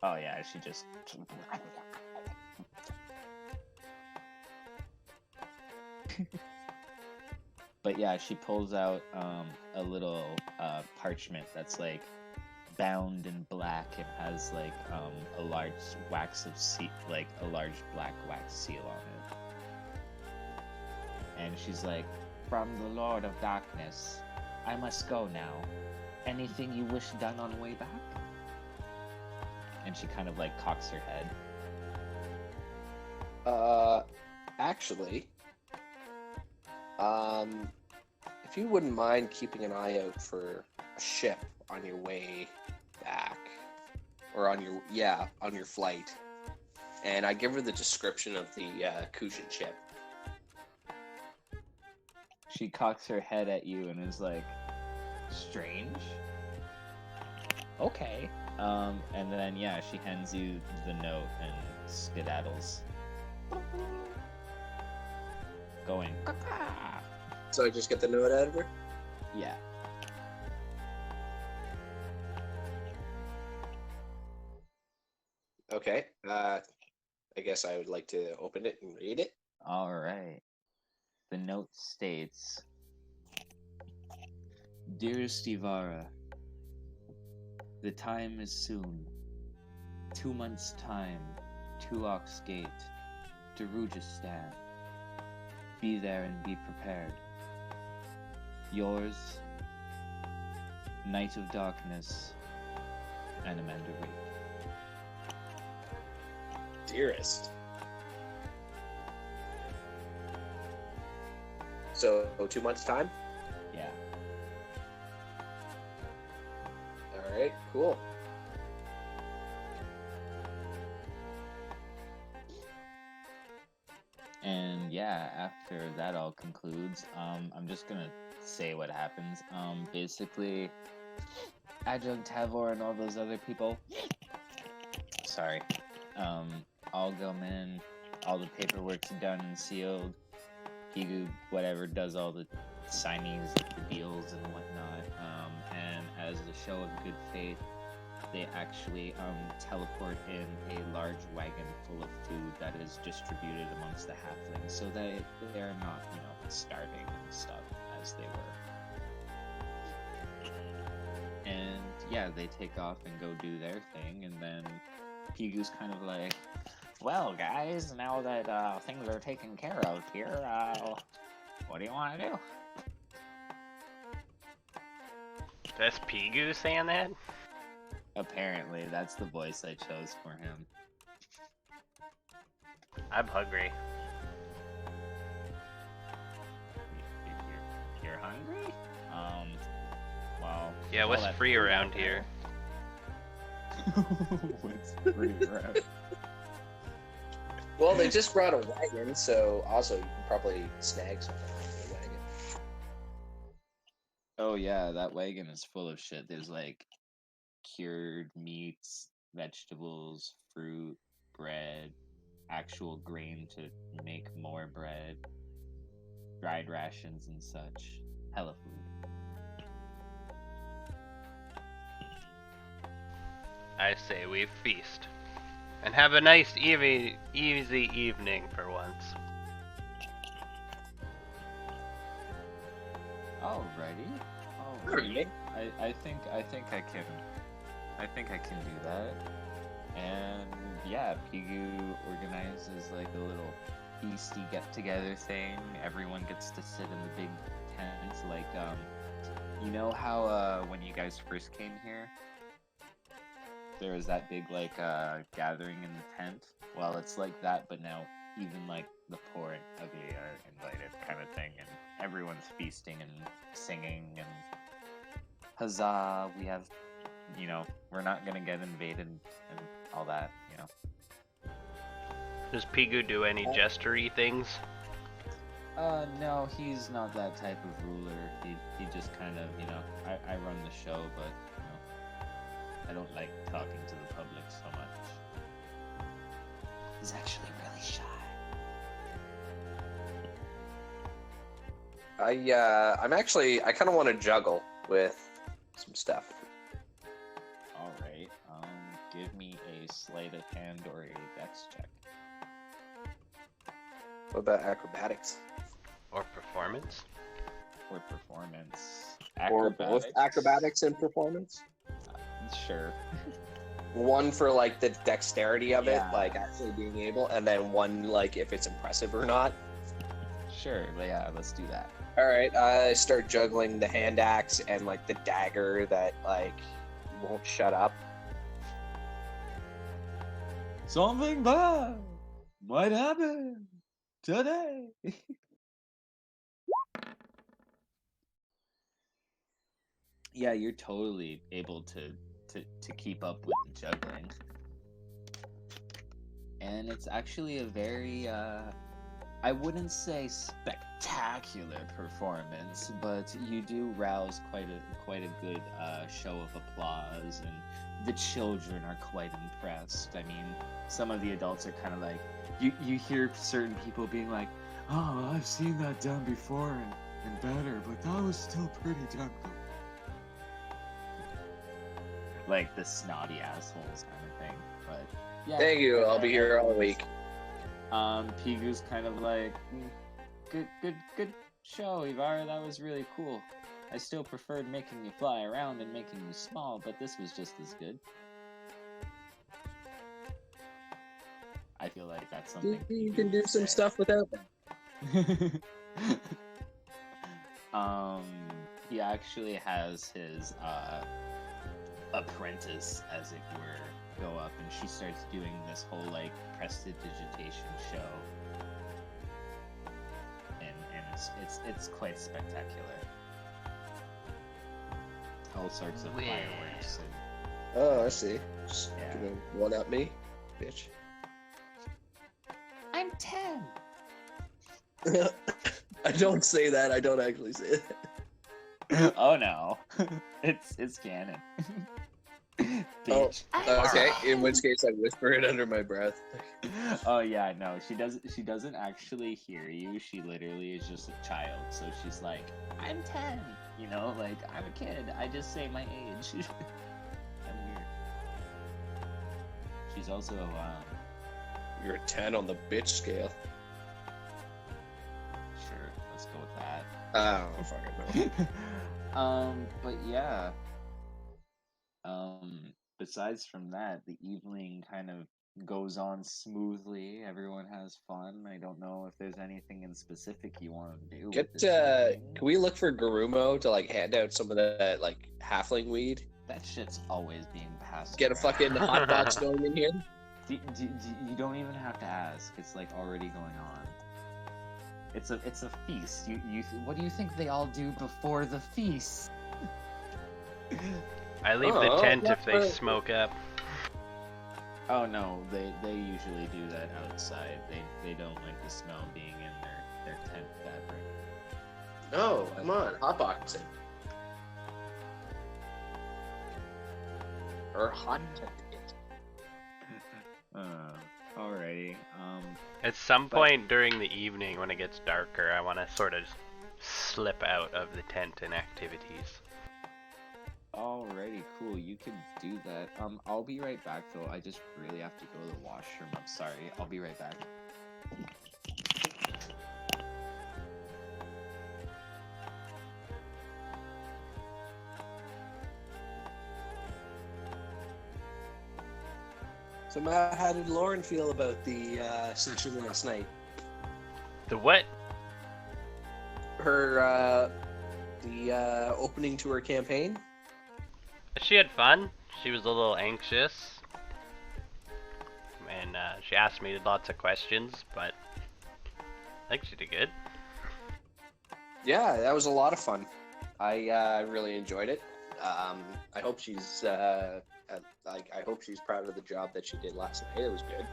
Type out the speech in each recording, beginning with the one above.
Oh yeah, she just. But yeah, she pulls out a little parchment that's like bound in black and has like a large like a large black wax seal on it. And she's like, "From the Lord of Darkness, I must go now. Anything you wish done on way back?" And she kind of like cocks her head. Actually, if you wouldn't mind keeping an eye out for a ship on your way back, or on your flight, and I give her the description of the Kushan ship. She cocks her head at you and is like, "Strange." Okay. And then yeah, she hands you the note and skedaddles. Going. "Caw-caw." So I just get the note out of her. Yeah. Okay. I guess I would like to open it and read it. All right. The note states, "Dearest Ivara, the time is soon. 2 months' time, Tuox Gate, Darujistan. Be there and be prepared. Yours, Night of Darkness, and Amanda Reed." Dearest. So 2 months time. Yeah. All right. Cool. And yeah, after that all concludes, I'm just gonna say what happens. Basically, Adjunct Tavor and all those other people, sorry, all come in, all the paperwork's done and sealed. Pigu, whatever, does all the signings, the deals, and whatnot. And as a show of good faith, they actually teleport in a large wagon full of food that is distributed amongst the halflings, so that they are not, starving and stuff as they were. And yeah, they take off and go do their thing, and then Pigu's kind of like, "Well, guys, now that things are taken care of here, what do you want to do?" That's Pigu saying that? Apparently, that's the voice I chose for him. I'm hungry. You're hungry? Well... Yeah, what's free around here? What's free around? Well, they just brought a wagon, so also you can probably snag something on the wagon. Oh yeah, that wagon is full of shit. There's like cured meats, vegetables, fruit, bread, actual grain to make more bread, dried rations and such. Hella food. I say we feast. And have a nice easy evening for once. Alrighty. Alright. I think I can do that. And yeah, Pigu organizes like a little feasty get together thing. Everyone gets to sit in the big tent. Like you know how when you guys first came here, there was that big like gathering in the tent? Well, it's like that, but now even like the poor and ugly are invited kind of thing, and everyone's feasting and singing and huzzah, we have, we're not gonna get invaded and all that, Does Pigu do any gestury things? No, he's not that type of ruler. He just kind of, I run the show, but, I don't like talking to the public so much. He's actually really shy. I kind of want to juggle with some stuff. Alright, give me a sleight of hand or a dex check. What about acrobatics? Or performance? Or performance. Or both acrobatics and performance? Sure. One for like the dexterity of it, Yeah. like actually being able, and then one like if it's impressive or not. Sure, yeah, let's do that. All right, I start juggling the hand axe and like the dagger that like won't shut up. Something bad might happen today. Yeah, you're totally able to keep up with the juggling. And it's actually a very I wouldn't say spectacular performance, but you do rouse quite a good show of applause, and the children are quite impressed. I mean, some of the adults are kind of like, you hear certain people being like, "Oh, I've seen that done before and better, but that was still pretty damn good." Like the snotty assholes kind of thing, but yeah. Thank you. I'll be here all week. Pigu's kind of like, good show, Ibarra. That was really cool. I still preferred making you fly around and making you small, but this was just as good. I feel like that's something You Pigu can do would some say. stuff without that. He actually has his apprentice, as it were, go up, and she starts doing this whole like prestidigitation show, and it's quite spectacular. All sorts of Yeah. fireworks and Oh, I see. Just Yeah. gonna one up me, bitch. I'm 10. I don't say that. I don't actually say that. Oh no, it's canon. Oh, Bitch. okay. In which case, I whisper it under my breath. Oh yeah, no, she doesn't actually hear you. She literally is just a child. So she's like, I'm 10. You know, like I'm a kid. I just say my age. I'm weird. She's also You're a 10 on the bitch scale. sure. Let's go with that. I don't fucking know. But yeah. Besides from that, the evening kind of goes on smoothly. Everyone has fun. I don't know if there's anything in specific you want to do. Get with this evening. can we look for Garumo to like hand out some of that like halfling weed? That shit's always being passed. Get a around. fucking hot box going in here. You don't even have to ask. It's like already going on. It's a feast. What do you think they all do before the feast? I leave the Oh, tent if they that's smoke up. Oh no, they usually do that outside. They don't like the smell being in their tent fabric. No, come on, hot boxing. Or hot tent. Alrighty. At some But- point during the evening when it gets darker, I want to sort of slip out of the tent and activities. Alrighty, cool. You can do that. I'll be right back though. I just really have to go to the washroom. I'm sorry. I'll be right back. So Matt, how did Lauren feel about the session last night? The what? Her the opening to her campaign? She had fun. She was a little anxious. And she asked me lots of questions, but I think she did good. Yeah, that was a lot of fun. I really enjoyed it. I hope she's I hope she's proud of the job that she did last night. It was good.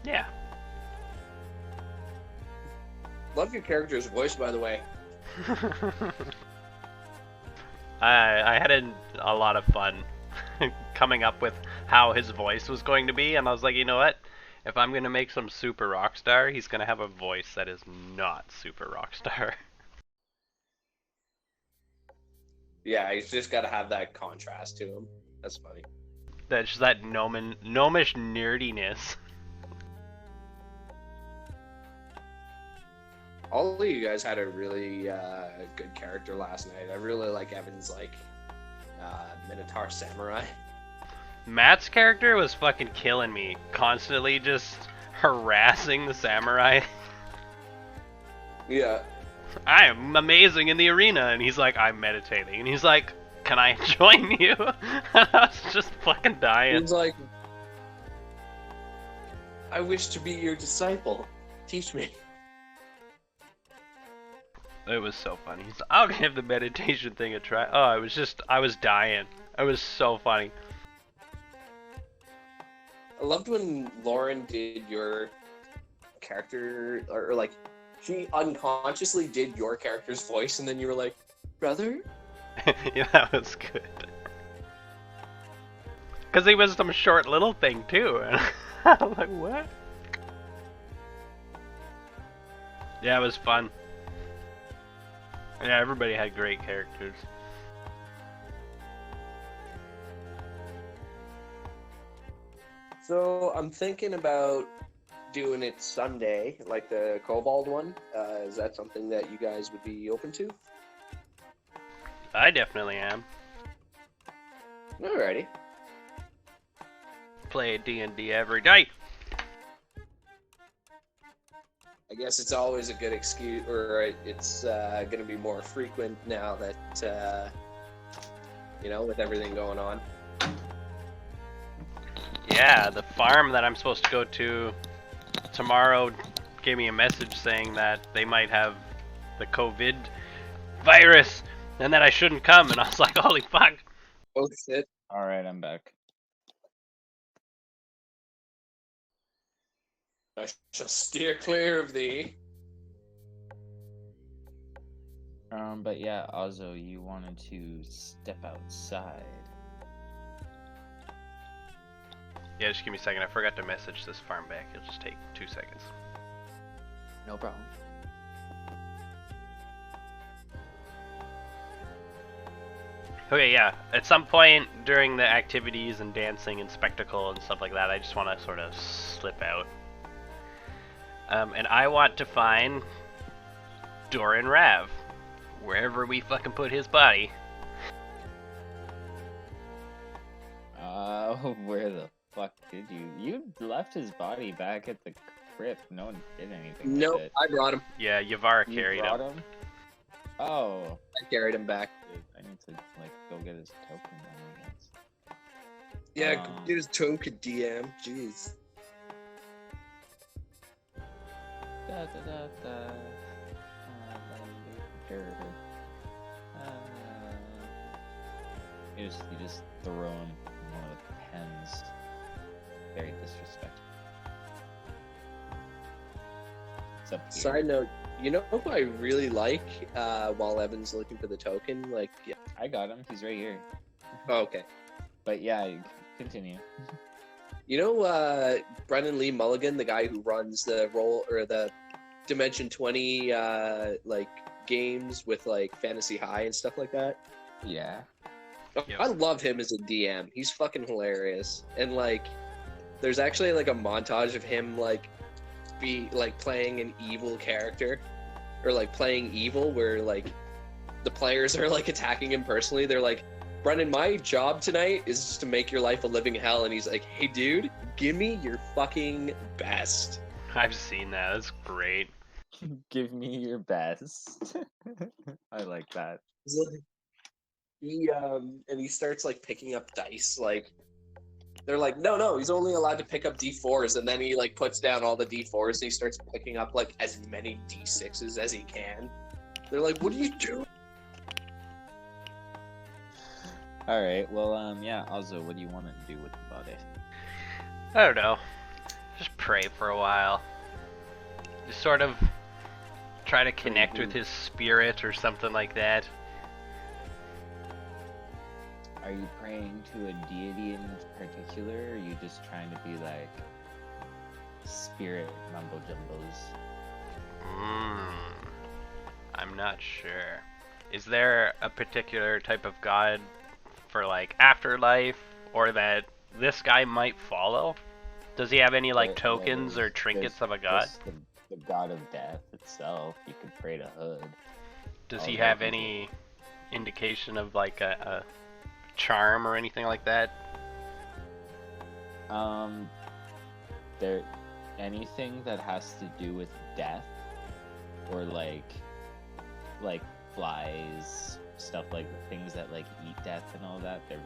Yeah. Love your character's voice, by the way. I had a lot of fun coming up with how his voice was going to be, and I was like, you know what? If I'm going to make some super rock star, he's going to have a voice that is not super rock star. Yeah, he's just got to have that contrast to him. That's funny. That's just that gnomish nerdiness. All of you guys had a really good character last night. I really like Evan's like Minotaur Samurai. Matt's character was fucking killing me, constantly just harassing the samurai. Yeah. I am amazing in the arena, and he's like, I'm meditating, and he's like, can I join you? And I was just fucking dying. He's like, I wish to be your disciple. Teach me. It was so funny. He's like, I'll give the meditation thing a try. Oh, I was dying. It was so funny. I loved when Lauren did your character, or like, she unconsciously did your character's voice, and then you were like, brother? Yeah, that was good. Because he was some short little thing, too. And I'm like, what? Yeah, it was fun. Yeah, everybody had great characters. So I'm thinking about doing it Sunday, like the Kobold one. Is that something that you guys would be open to? I definitely am. Alrighty. Play D&D every day. I guess it's always a good excuse, or it's going to be more frequent now that, with everything going on. Yeah, the farm that I'm supposed to go to tomorrow gave me a message saying that they might have the COVID virus and that I shouldn't come, and I was like, holy fuck. Oh shit. Alright, I'm back. I shall steer clear of thee. But yeah, Ozzo, you wanted to step outside. Yeah, just give me a second. I forgot to message this farm back. It'll just take 2 seconds. No problem. Okay, yeah. At some point during the activities and dancing and spectacle and stuff like that, I just want to sort of slip out. And I want to find Doran Rav, wherever we fucking put his body. Where the fuck did you? You left his body back at the crypt. No one did anything Nope, with it. I brought him. Yeah, Yavara You carried brought him. him? Oh. I carried him back. Dude, I need to, go get his token then, I guess. Yeah, get his token, DM. Jeez. Da, da, da, da. You just throw him one of the pens. Very disrespectful. It's up here. Side note, you know who I really like while Evan's looking for the token? Like, yeah. I got him. He's right here. Oh, okay. But yeah, continue. You know Brennan Lee Mulligan, the guy who runs the the Dimension 20 games with like Fantasy High and stuff like that? Yeah. Yep. I love him as a DM. He's fucking hilarious. And like there's actually like a montage of him playing an evil character, or like playing evil, where like the players are like attacking him personally. They're like, Brennan, my job tonight is just to make your life a living hell. And he's like, hey dude, give me your fucking best. I've seen that. That's great. Give me your best. I like that. He starts like picking up dice. Like they're like, no, he's only allowed to pick up D4s, and then he like puts down all the D4s and he starts picking up like as many D6s as he can. They're like, what are you doing? All right. Well, yeah. Also, what do you want to do with the body? I don't know. Just pray for a while. Just sort of try to connect with his spirit or something like that. Are you praying to a deity in particular, or are you just trying to be like spirit mumbo jumbos? I'm not sure. is there a particular type of god for like afterlife, or that this guy might follow? Does he have any like tokens or trinkets of a god? There's the god of death itself. You could pray to Hood. Does he have any indication of like a charm or anything like that? There, anything that has to do with death, or like flies, stuff like things that like eat death and all that. They're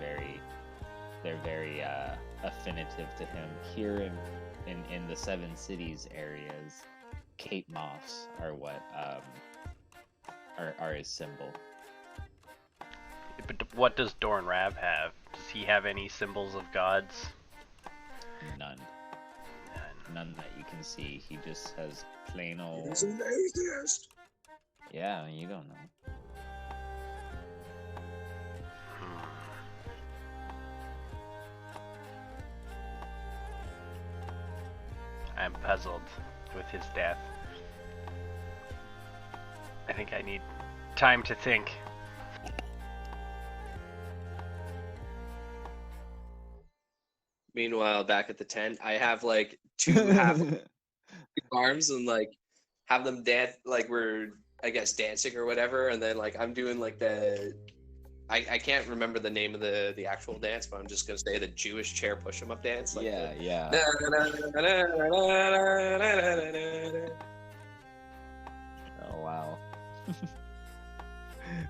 very affinitive to him. Here in the Seven Cities areas, Cape Moths are what are his symbol. But what does Dorn Rav have? Does he have any symbols of gods? None that you can see. He just has plain old. He's an atheist. Yeah, you don't know. I'm puzzled with his death. I think I need time to think. Meanwhile, back at the tent, I have like two half arms and like have them dance like we're, I guess, dancing or whatever, and then like I'm doing like the I can't remember the name of the actual dance, but I'm just gonna say the Jewish chair push 'em up dance. Like yeah. Oh wow.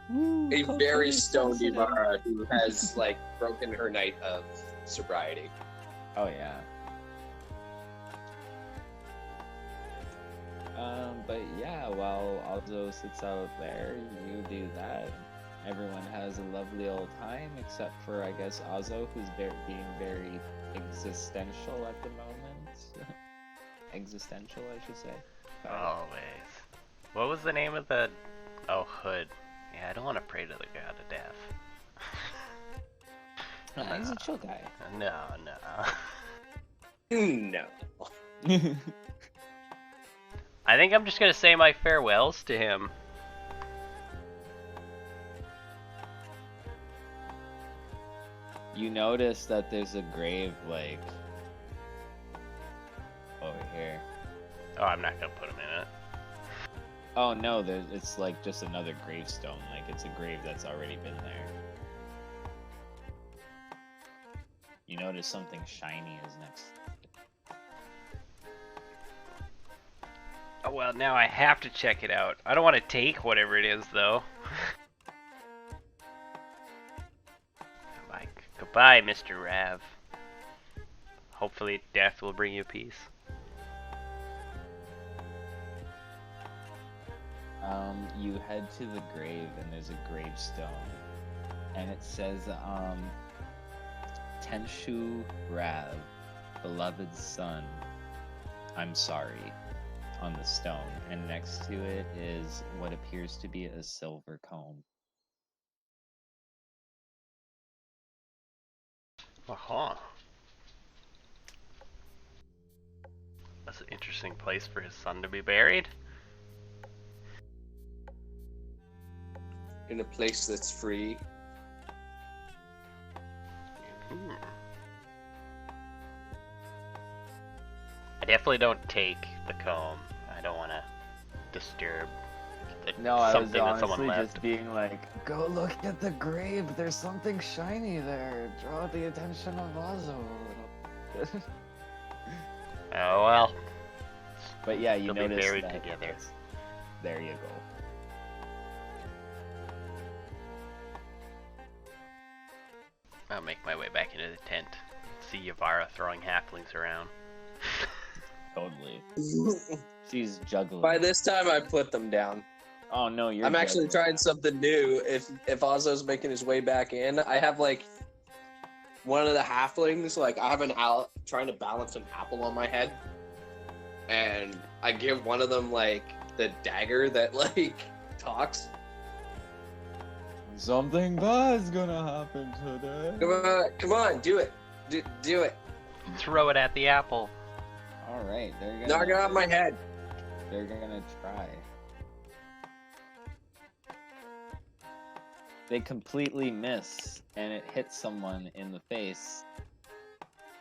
A very stoned Ivara who has like broken her night of sobriety. Oh yeah. But yeah, while Alzo sits out there, you do that. Everyone has a lovely old time, except for, I guess, Azo, who's being very existential at the moment. Existential, I should say. Always. What was the name of the... Oh, Hood. Yeah, I don't want to pray to the god of death. No, he's a chill guy. No. No. I think I'm just going to say my farewells to him. You notice that there's a grave, like, over here. Oh, I'm not going to put him in it. Oh no, it's like just another gravestone. Like, it's a grave that's already been there. You notice something shiny is next. Oh, well, now I have to check it out. I don't want to take whatever it is, though. Like, goodbye, Mr. Rav. Hopefully death will bring you peace. You head to the grave, and there's a gravestone, and it says, Tenshu Rav, beloved son, I'm sorry, on the stone, and next to it is what appears to be a silver comb. Uh-huh. That's an interesting place for his son to be buried. In a place that's free. I definitely don't take the comb. I don't want to disturb No, I was something that someone honestly left. just being like, go look at the grave, there's something shiny there, draw the attention of Azo a little. Oh well. But yeah, you They'll be notice buried that together. there you go. I'll make my way back into the tent. See Yavara throwing halflings around. Totally. She's juggling. By this time, I put them down. Oh no, you're I'm actually juggling. trying something new. If Ozzo's making his way back in, I have like one of the halflings. Like I have trying to balance an apple on my head, and I give one of them like the dagger that like talks. Something bad's gonna happen today. Come on, do it, do it. Throw it at the apple. All right, they're gonna Knock it off my head. They're gonna try. they completely miss, and it hits someone in the face.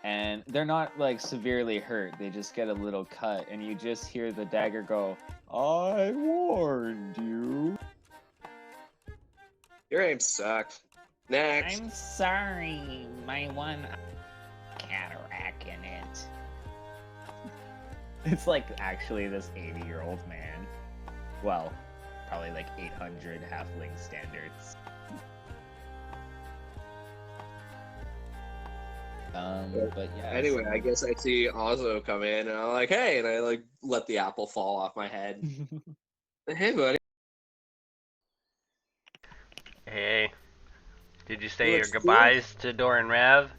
And they're not like severely hurt, they just get a little cut, and you just hear the dagger go, "I warned you." Your aim sucked. Next. I'm sorry, my one cataract in it. It's like actually this 80-year-old man. Well, probably like 800 halfling standards. But yeah. Anyway, I guess I see Ozo come in, and I'm like, hey, and I like let the apple fall off my head. Hey, buddy. Hey, did you say your Looks good. goodbyes to Doran Rav?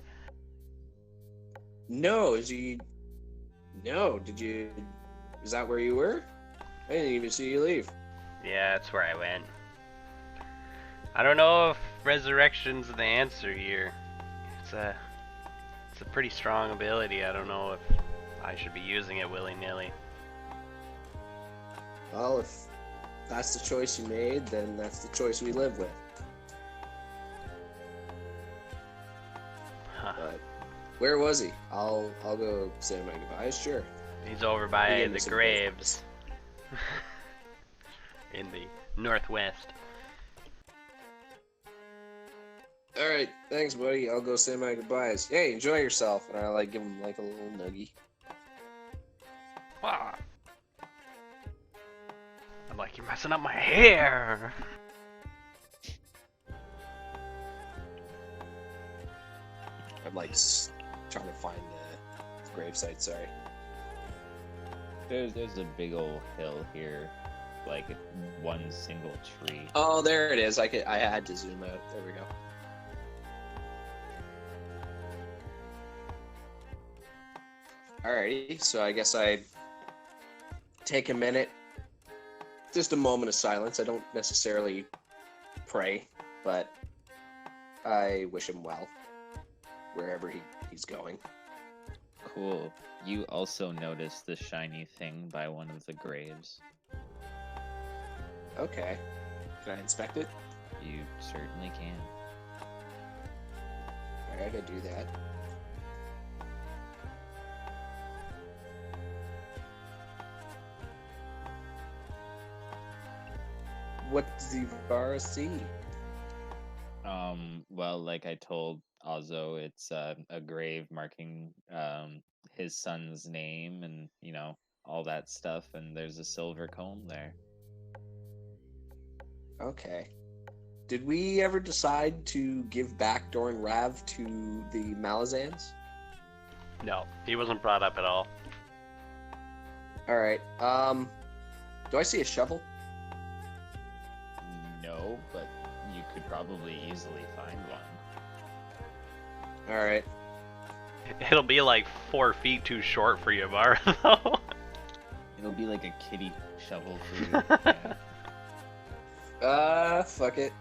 No, is he? No, did you? Is that where you were? I didn't even see you leave. Yeah, that's where I went. I don't know if resurrection's the answer here. It's a pretty strong ability. I don't know if I should be using it willy-nilly. Well, if that's the choice you made, then that's the choice we live with. Huh. But where was he? I'll go say my goodbyes. Sure. He's over He by gave me the some graves in the northwest. All right, thanks, buddy. I'll go say my goodbyes. Hey, enjoy yourself. And I like give him like a little nuggie. Wow. I'm like, you're messing up my hair. I'm like trying to find the gravesite. Sorry. There's a big old hill here, like one single tree. Oh, there it is. I had to zoom out. There we go. Alrighty, so I guess I take a minute, just a moment of silence. I don't necessarily pray, but I wish him well wherever he's going. Cool. You also notice the shiny thing by one of the graves. Okay. Can I inspect it? You certainly can. Alright, I do that. What does Ivara see? Well, like I told Ozo, it's a grave marking his son's name and, you know, all that stuff, and there's a silver comb there. Okay. Did we ever decide to give back Doran Rav to the Malazans? No, he wasn't brought up at all. Alright, do I see a shovel? No, but you could probably easily find one. Alright. It'll be like 4 feet too short for Yavara, though. It'll be like a kitty shovel for you. Yeah. Fuck it.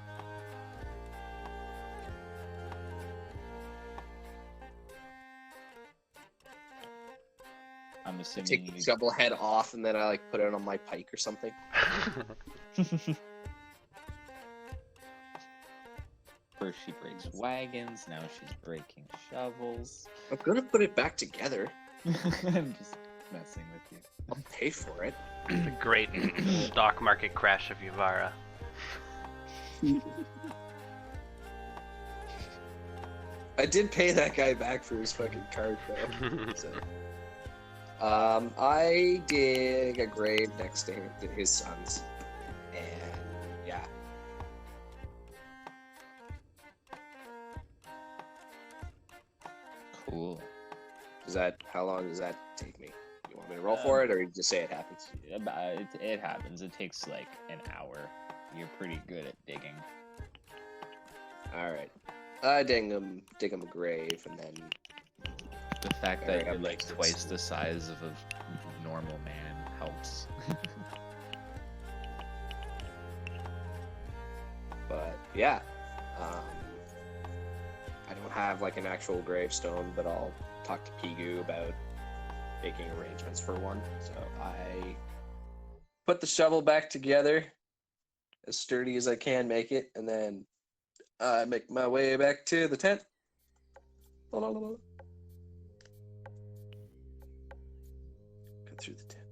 I'm assuming Take the you... shovel head off and then I like put it on my pike or something. First she breaks wagons, now she's breaking shovels. I'm gonna put it back together. I'm just messing with you. I'll pay for it. The great stock market crash of Yavara. I did pay that guy back for his fucking card though. So. I dig a grave next to his son's, and yeah. Cool. How long does that take me? You want me to roll for it, or you just say it happens? It happens. It takes like an hour. You're pretty good at digging. All right. I dig him a grave, and then The fact Alright, that you're I'm like next. twice the size of a normal man helps. But yeah, I don't have like an actual gravestone, but I'll talk to Pigu about making arrangements for one. So I put the shovel back together as sturdy as I can make it, and then I make my way back to the tent. La, la, la, la. Go through the tent.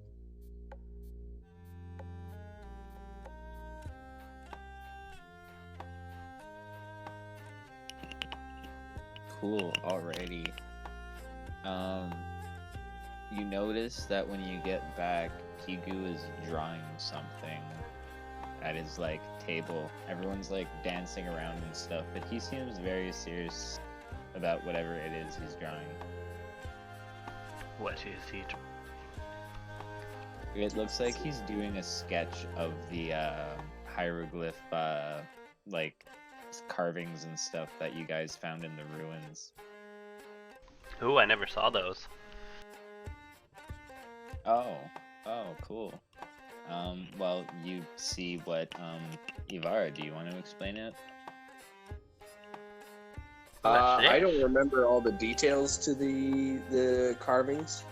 Cool. Alrighty. You notice that when you get back, Pigu is drawing something at his like table. Everyone's like dancing around and stuff, but he seems very serious about whatever it is he's drawing. What is he? It looks like he's doing a sketch of the hieroglyph like carvings and stuff that you guys found in the ruins. Ooh, I never saw those. Oh, cool. Well, you see what, Ivara, do you want to explain it? I don't remember all the details to the carvings.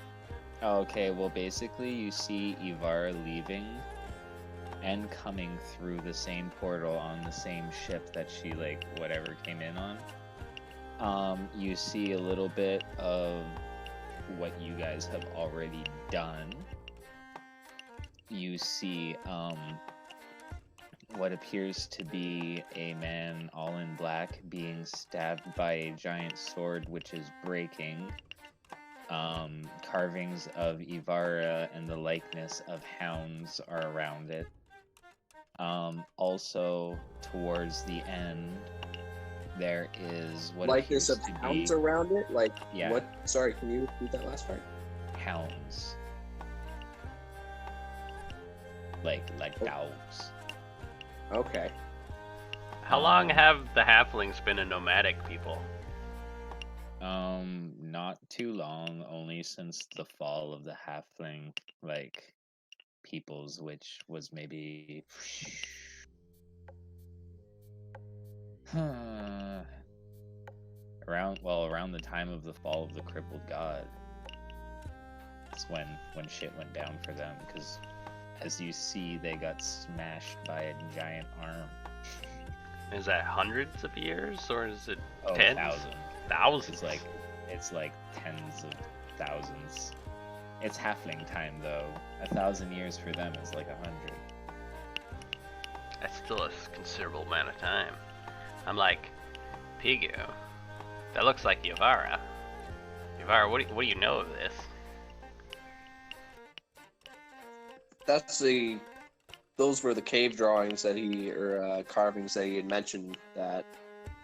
Okay, well, basically, you see Ivara leaving and coming through the same portal on the same ship that she, like, whatever came in on. You see a little bit of what you guys have already done. You see what appears to be a man all in black being stabbed by a giant sword which is breaking. Carvings of Ivara and the likeness of hounds are around it. Also, towards the end, there is what Likeness of appears to hounds be around it? Like, Yeah. what? Sorry, can you repeat that last part? hounds. Like Oh. dogs. Okay. How long have the halflings been a nomadic people? Not too long, only since the fall of the halfling, like, peoples, which was maybe around the time of the fall of the crippled god. That's when shit went down for them, because as you see, they got smashed by a giant arm. Is that hundreds of years, or is it Oh, tens? thousands. Thousands. It's like tens of thousands. It's halfling time though. 1,000 years for them is like 100. That's still a considerable amount of time. I'm like, Pigu, that looks like Ivara. Ivara, what do you know of this? Those were the cave drawings that carvings that he had mentioned that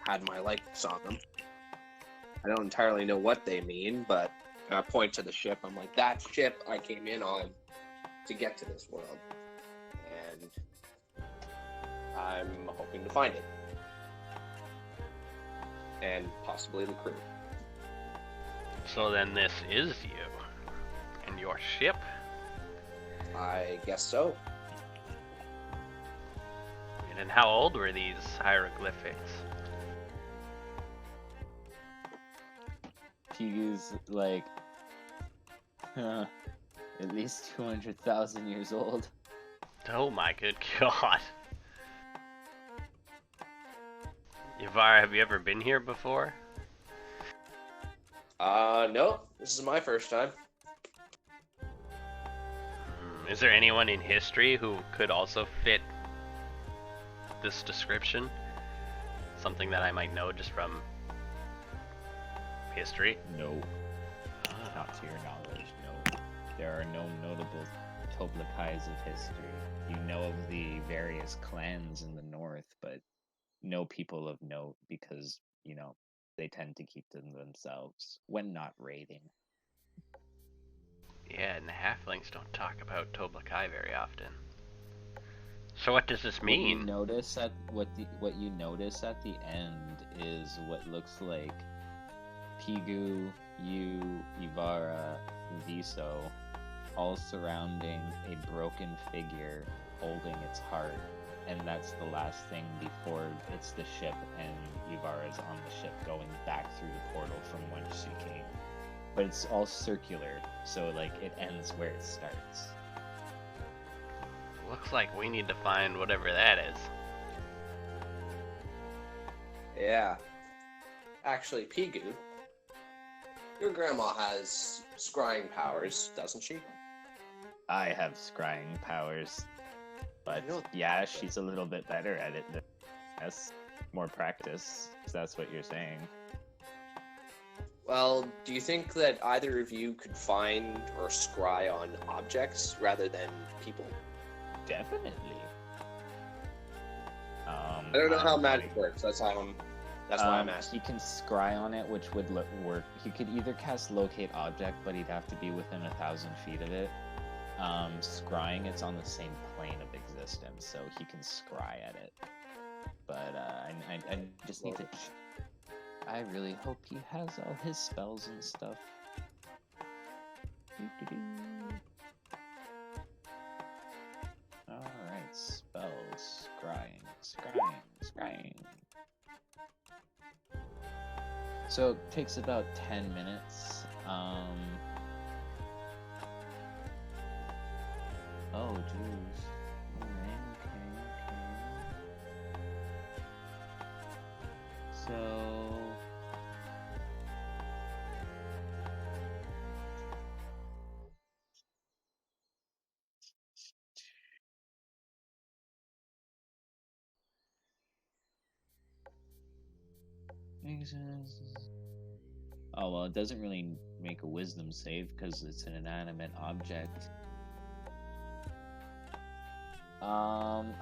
had my likeness on them. I don't entirely know what they mean, but I point to the ship. I'm like, that ship I came in on to get to this world, and I'm hoping to find it, and possibly the crew. So then this is you, and your ship? I guess so. And how old were these hieroglyphics? Pigu's like, at least 200,000 years old. Oh my good god. Ivara, have you ever been here before? No, this is my first time. Is there anyone in history who could also fit this description? Something that I might know just from history? No. Not to your knowledge, no. There are no notable Toblakais of history. You know of the various clans in the north, but no people of note because, they tend to keep them themselves when not raiding. Yeah, and the halflings don't talk about Toblakai very often. So what does this mean? What you notice at the end is what looks like Pigu, you, Ivara, Viso, all surrounding a broken figure holding its heart, and that's the last thing before it's the ship and Ivara's on the ship going back through the portal from whence she came. But it's all circular, so like it ends where it starts. Looks like we need to find whatever that is. Yeah. Actually, Pigu, your grandma has scrying powers, doesn't she? I have scrying powers, but No. yeah, she's a little bit better at it than us. More practice, if that's what you're saying. Well, do you think that either of you could find or scry on objects rather than people? Definitely. I don't know how like- magic works. That's why I'm asking. He can scry on it, which would work. He could either cast locate object, but he'd have to be within 1,000 feet of it. Scrying, it's on the same plane of existence, so he can scry at it. But I just need to. I really hope he has all his spells and stuff. All right, spells, scrying. So it takes about 10 minutes. Oh, jeez. Okay. So. Oh, well, it doesn't really make a wisdom save because it's an inanimate object.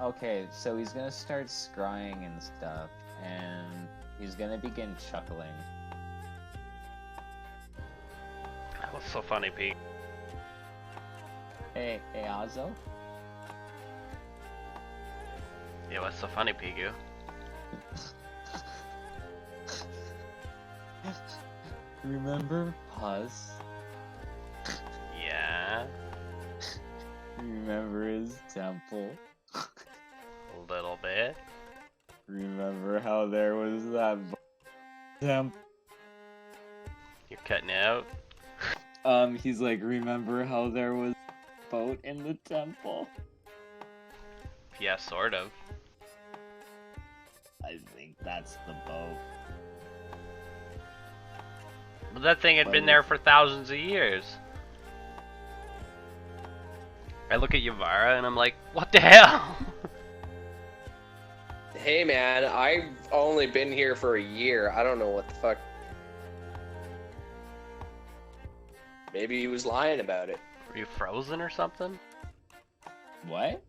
Okay, so he's gonna start scrying and stuff, and he's gonna begin chuckling. That was so funny, Pete. Hey, Azo? Yeah, what's so funny, Pigu? Remember Puzz? Yeah, Remember his temple? a little bit. Remember how there was that temple? You're cutting out. He's like, remember how there was a boat in the temple? Yeah, sort of. I think that's the boat. But that thing had been there for thousands of years. I look at Yavara and I'm like, what the hell? Hey man, I've only been here for a year. I don't know what the fuck. Maybe he was lying about it. Were you frozen or something? What?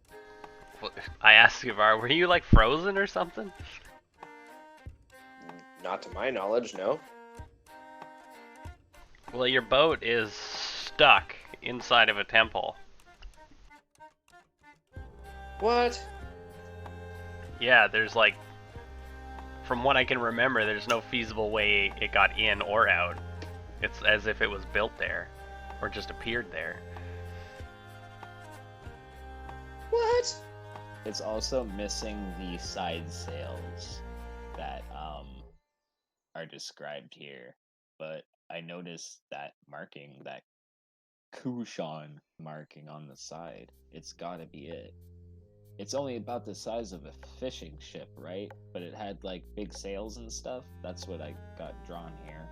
I asked Yavara, were you like frozen or something? Not to my knowledge, no. Well, your boat is stuck inside of a temple. What? Yeah, there's like, from what I can remember, there's no feasible way it got in or out. It's as if it was built there, or just appeared there. What? It's also missing the side sails that are described here. But I noticed that marking, that Kushan marking on the side. It's gotta be it. It's only about the size of a fishing ship, right? But it had like big sails and stuff. That's what I got drawn here.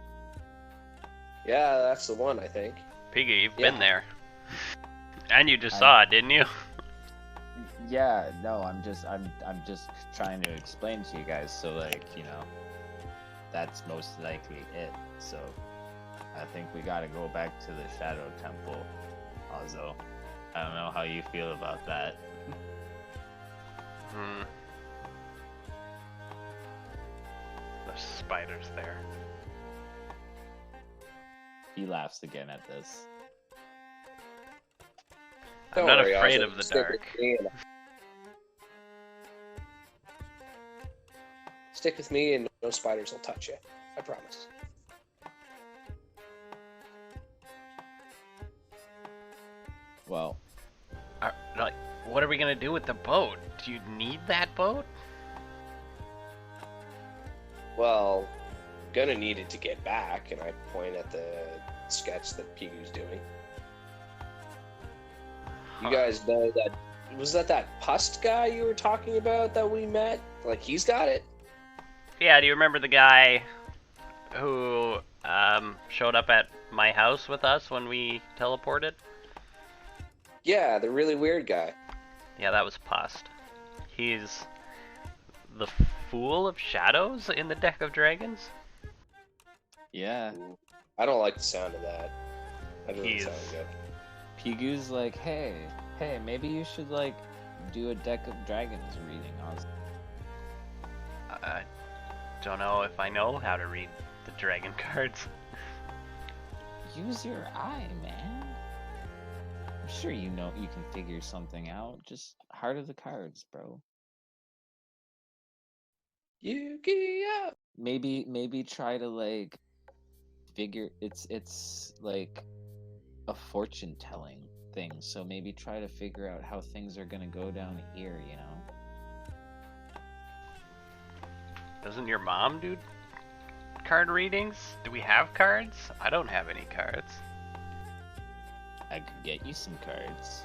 Yeah, that's the one, I think. Piggy, you've Yeah. been there. And you just saw it, didn't you? Yeah, no, I'm just trying to explain to you guys. So like, you know, that's most likely it. So I think we gotta go back to the Shadow Temple, Azo. I don't know how you feel about that. Hmm. There's spiders there. He laughs again at this. I'm Don't not worry, afraid Ozzy. of the Stick dark. with me and- Stick with me and no spiders will touch you. I promise. Well, Like, what are we gonna do with the boat? Do you need that boat? Well, gonna need it to get back, and I point at the sketch that Pigu's doing. You Huh. guys know that was that Pust guy you were talking about that we met? Like he's got it. Yeah, do you remember the guy who showed up at my house with us when we teleported? Yeah, the really weird guy. Yeah, that was Pust. He's the Fool of Shadows in the Deck of Dragons. Yeah. I don't like the sound of that. That doesn't He's- sound good. Pigu's like, hey, maybe you should like do a Deck of Dragons reading. I don't know if I know how to read the dragon cards. Use your eye, man. I'm sure you know you can figure something out. Just heart of the cards, bro. Yu-Gi-Oh! Maybe try to like figure it's like a fortune telling thing. So maybe try to figure out how things are gonna go down here, you know? Doesn't your mom do card readings? Do we have cards? I don't have any cards. I could get you some cards.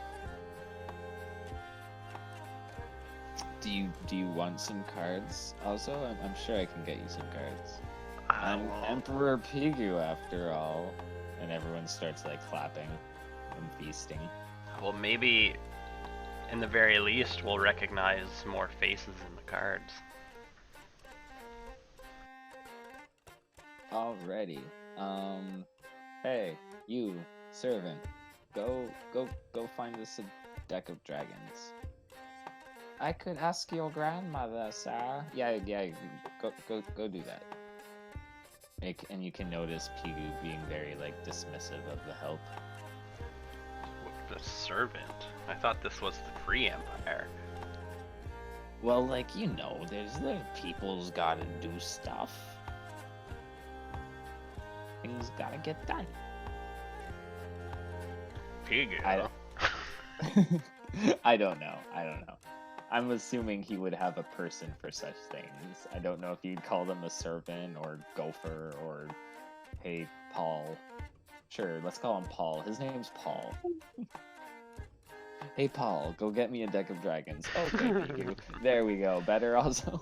Do you want some cards? Also, I'm sure I can get you some cards. I'm Emperor Pigu after all. And everyone starts like clapping and feasting. Well, maybe in the very least we'll recognize more faces in the cards. Alrighty. Hey, you, servant. Go find us a deck of dragons. I could ask your grandmother, sir. Yeah, go do that. And you can notice Pigu being very like dismissive of the help. The servant? I thought this was the Free Empire. Well, like, you know, there's the people's gotta do stuff. Things gotta get done. Pigu? I don't know. I'm assuming he would have a person for such things. I don't know if you'd call them a servant or gopher or, hey, Paul. Sure, let's call him Paul. His name's Paul. Hey, Paul, go get me a deck of dragons. Okay, Pigu. There we go. Better also.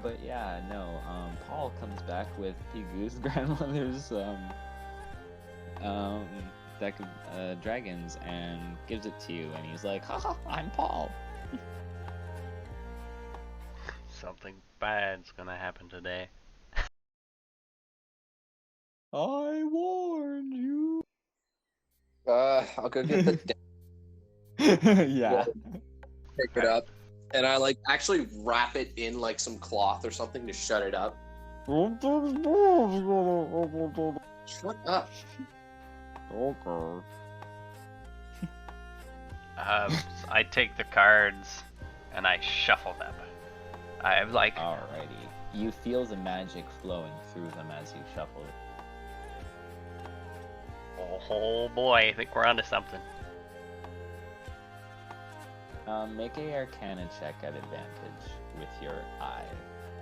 But yeah, no. Paul comes back with Pigu's grandmother's deck of dragons and gives it to you, and he's like, haha, I'm Paul. Something bad's gonna happen today. I warned you. I'll go get the deck, Yeah. pick it up, and I like actually wrap it in like some cloth or something to shut it up. Shut up. Okay. I take the cards and I shuffle them. I'm like, Alrighty. You feel the magic flowing through them as you shuffle it. oh boy, I think we're onto something. Make a Arcana check at advantage with your eye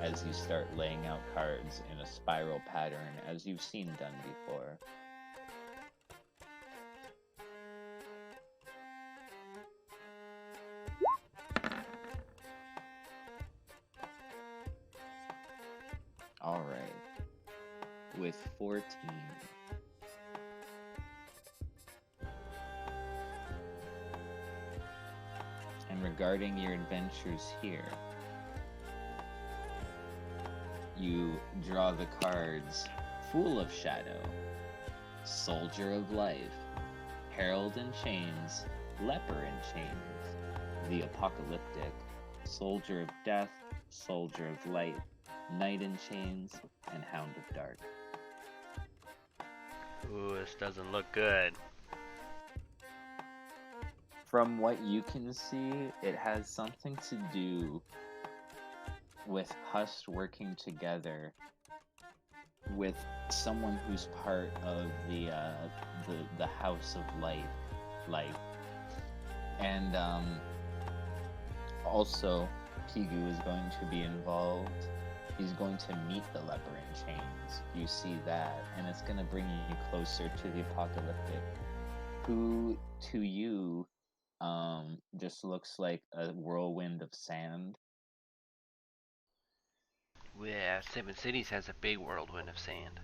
as you start laying out cards in a spiral pattern as you've seen done before. Alright. With 14. And regarding your adventures here, you draw the cards Fool of Shadow, Soldier of Life, Herald in Chains, Leper in Chains, the Apocalyptic, Soldier of Death, Soldier of Light, Knight in Chains, and Hound of Dark. Ooh, this doesn't look good. From what you can see, it has something to do with Hust working together with someone who's part of the House of Light, and also Pigu is going to be involved. He's going to meet the Leper in Chains. You see that, and it's going to bring you closer to the Apocalyptic, who to you just looks like a whirlwind of sand. Yeah, Seven Cities has a big whirlwind of sand.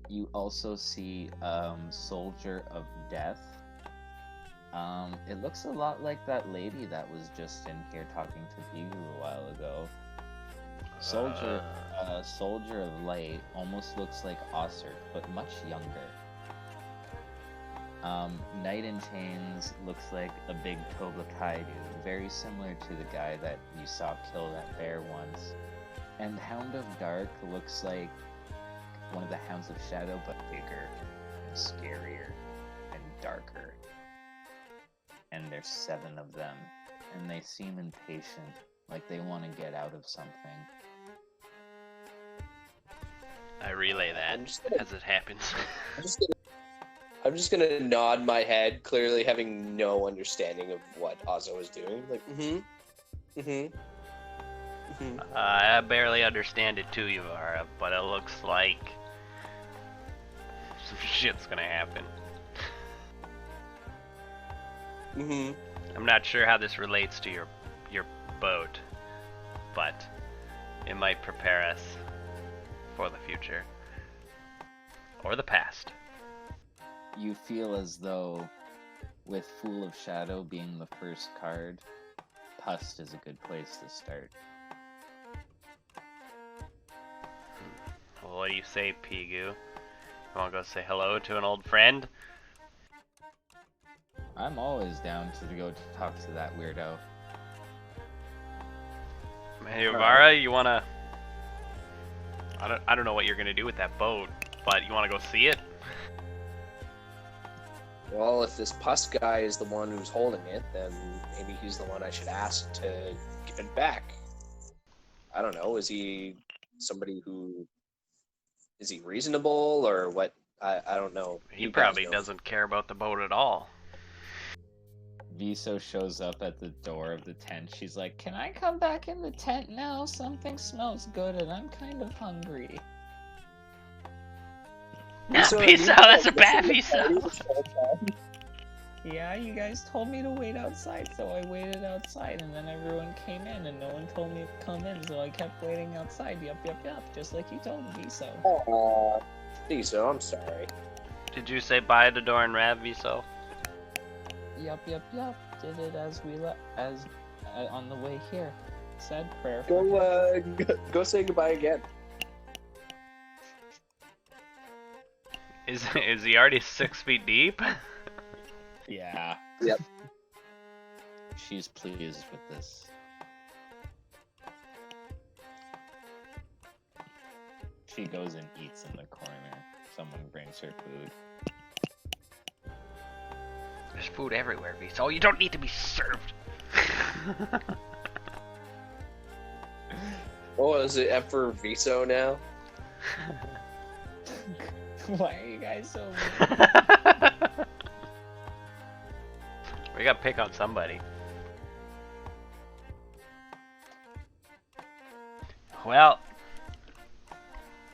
You also see Soldier of Death. It looks a lot like that lady that was just in here talking to Pigu a while ago. Soldier of Light almost looks like Ossert, but much younger. Knight in Chains looks like a big Toba Kaidu, very similar to the guy that you saw kill that bear once. And Hound of Dark looks like one of the Hounds of Shadow, but bigger and scarier and darker. And there's 7 of them, and they seem impatient, like they want to get out of something. I relay that as it happens. I'm just gonna nod my head, clearly having no understanding of what Ozzo is doing. Like, I barely understand it too, Yuvara, but it looks like some shit's gonna happen. I'm not sure how this relates to your boat, but it might prepare us for the future. Or the past. You feel as though, with Fool of Shadow being the first card, Pust is a good place to start. Well, what do you say, Pigu? You wanna go say hello to an old friend? I'm always down to go talk to that weirdo. Hey, Yuvara, you wanna... I don't know what you're gonna do with that boat, but you wanna go see it? well, if this Pus guy is the one who's holding it, then maybe he's the one I should ask to give it back. I don't know. Is he somebody who... Is he reasonable, or what? I don't know. He probably doesn't care about the boat at all. Viso shows up at the door of the tent. She's like, "Can I come back in the tent now? Something smells good and I'm kind of hungry." Viso, that's a bad Viso. Yeah, you guys told me to wait outside, so I waited outside, and then everyone came in, and no one told me to come in, so I kept waiting outside. Yup, just like you told me, so. Viso, I'm sorry. Did you say bye to Doran Rav, Viso? Yup. Did it as we on the way here. Said prayer. Go say goodbye again. Is he already 6 feet deep? Yeah. Yep. She's pleased with this. She goes and eats in the corner. Someone brings her food. There's food everywhere, Viso. You don't need to be served. Oh, is it Emperor Viso now? Why are you guys so We gotta pick on somebody. Well,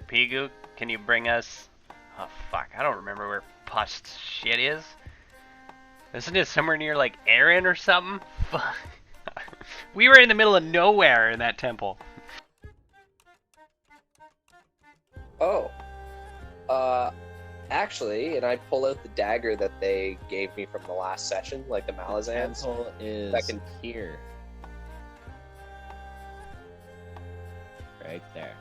Pigu, can you bring us... Oh, fuck. I don't remember where Pust's shit is. Isn't it somewhere near, like, Aaron or something? Fuck. We were in the middle of nowhere in that temple. Oh. Actually, and I pull out the dagger that they gave me from the last session, like the Malazans. temple is here. Right there.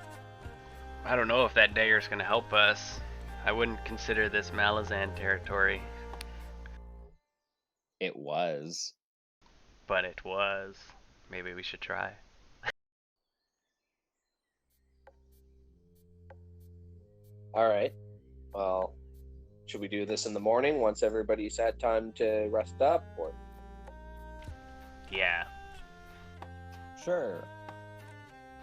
I don't know if that dagger's gonna help us. I wouldn't consider this Malazan territory. It was. But it was. Maybe we should try. Alright. Well, should we do this in the morning once everybody's had time to rest up? Or... Yeah. Sure.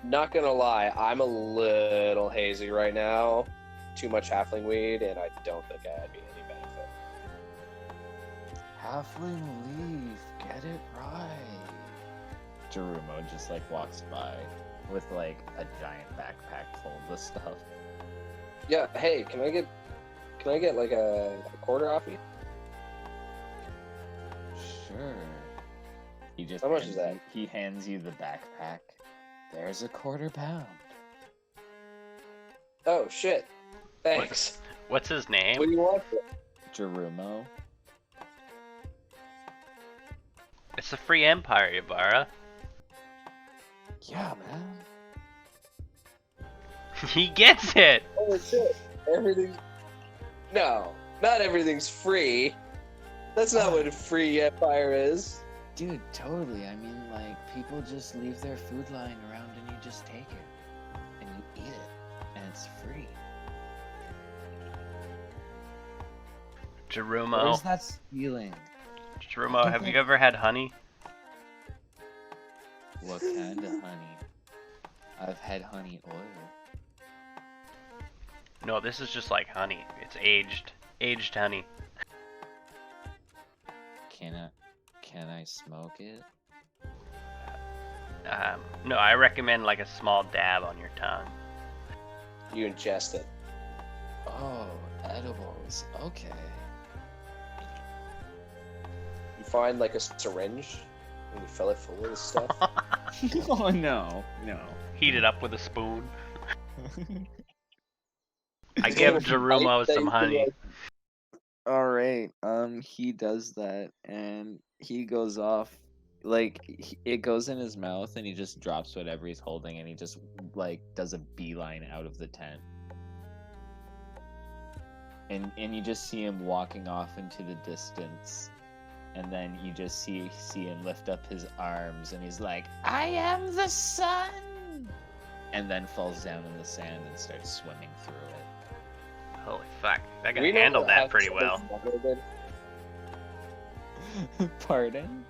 Not gonna lie, I'm a little hazy right now. Too much halfling weed, and I don't think I'd be any benefit. Halfling leaf, get it right. Jerumo just like walks by with like a giant backpack full of the stuff. Yeah, hey, can Can I get like a quarter off you? Sure. He just How much hands is that? he hands you the backpack. There's a £1/4. Oh shit! Thanks. What's his name? What do you want? Jerumo. It's the Free Empire, Ybarra. Yeah, man. He gets it! Oh shit! Everything. No, not everything's free. That's not what a free empire is. Dude, totally. I mean, like, people just leave their food lying around and you just take it. And you eat it. And it's free. Jerumo. Where's that stealing? Jerumo, have you ever had honey? What kind of honey? I've had honey oil. No, this is just like honey. It's aged honey. Can I smoke it? No, I recommend like a small dab on your tongue. You ingest it. Oh, edibles. Okay. You find like a syringe and you fill it full of this stuff. Oh no, no. Heat it up with a spoon. I It's give like a Jerumo pipe that some you can, honey. like, All right. He does that, and he goes off. Like it goes in his mouth, and he just drops whatever he's holding, and he just like does a beeline out of the tent. And you just see him walking off into the distance, and then you just see him lift up his arms, and he's like, "I am the sun," and then falls down in the sand and starts swimming through it. Holy fuck, that guy we know handled that how pretty to well. monitor Pardon?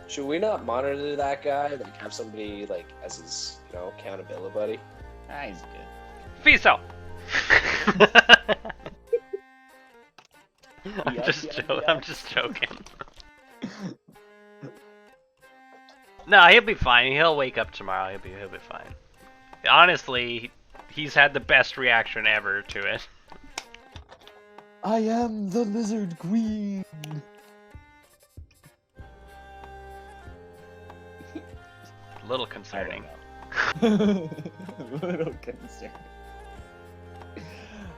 Should we not monitor that guy? Like have somebody like as his, accountability buddy? Ah, he's good. Fiso! Yup. I'm just joking. No, he'll be fine. He'll wake up tomorrow. He'll be fine. Honestly, he's had the best reaction ever to it. I am the Lizard Queen. A little concerning. A little concerned.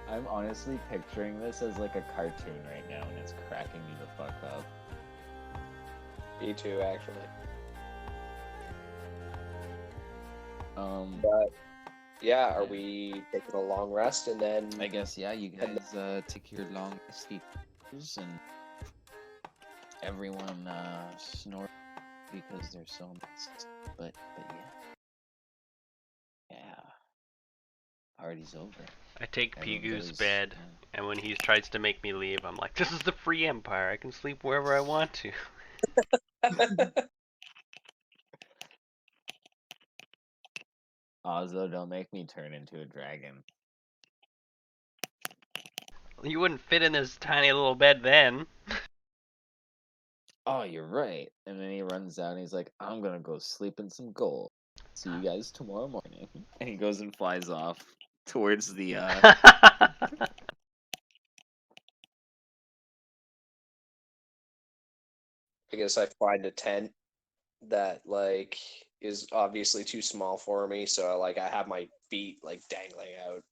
I'm honestly picturing this as like a cartoon right now, and it's cracking me the fuck up. Me too, actually. Um, But yeah, are we taking a long rest and then? I guess yeah. You guys take your long sleeps, and everyone snort because they're so messed. But yeah, party's over. I take Pigu's Everybody's- bed, and when he tries to make me leave, I'm like, this is the Free Empire. I can sleep wherever I want to. Ozzo, don't make me turn into a dragon. You wouldn't fit in this tiny little bed then. Oh, you're right. And then he runs out and he's like, I'm gonna go sleep in some gold. See you guys tomorrow morning. And he goes and flies off towards the I guess I find a tent that like is obviously too small for me, so like I have my feet like dangling out.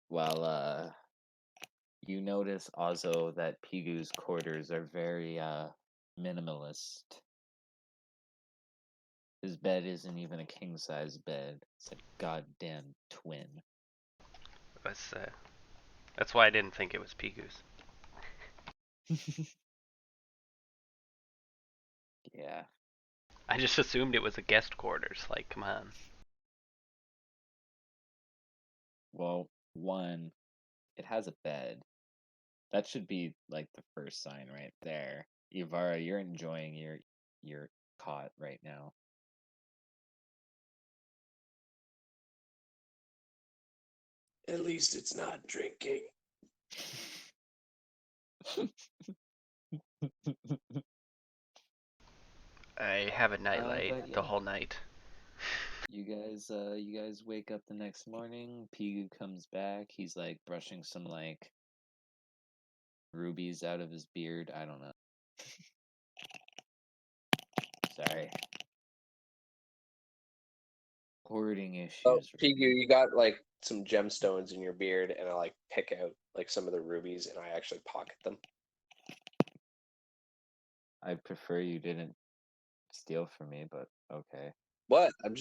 well, you notice also that Pigu's quarters are very minimalist. His bed isn't even a king size bed. It's a goddamn twin. That's why I didn't think it was Pigu's. Yeah. I just assumed it was a guest quarters. Like, come on. Well, one, it has a bed. That should be like the first sign right there. Ybarra, you're enjoying your cot right now. At least it's not drinking. I have a nightlight but the yeah. whole night. You guys wake up the next morning. Pigu comes back. He's like brushing some like rubies out of his beard. I don't know. Sorry. Hoarding Oh, issues. Pigu, you got like some gemstones in your beard, and I like pick out like some of the rubies, and I actually pocket them. I prefer you didn't steal from me, but okay. What? I'm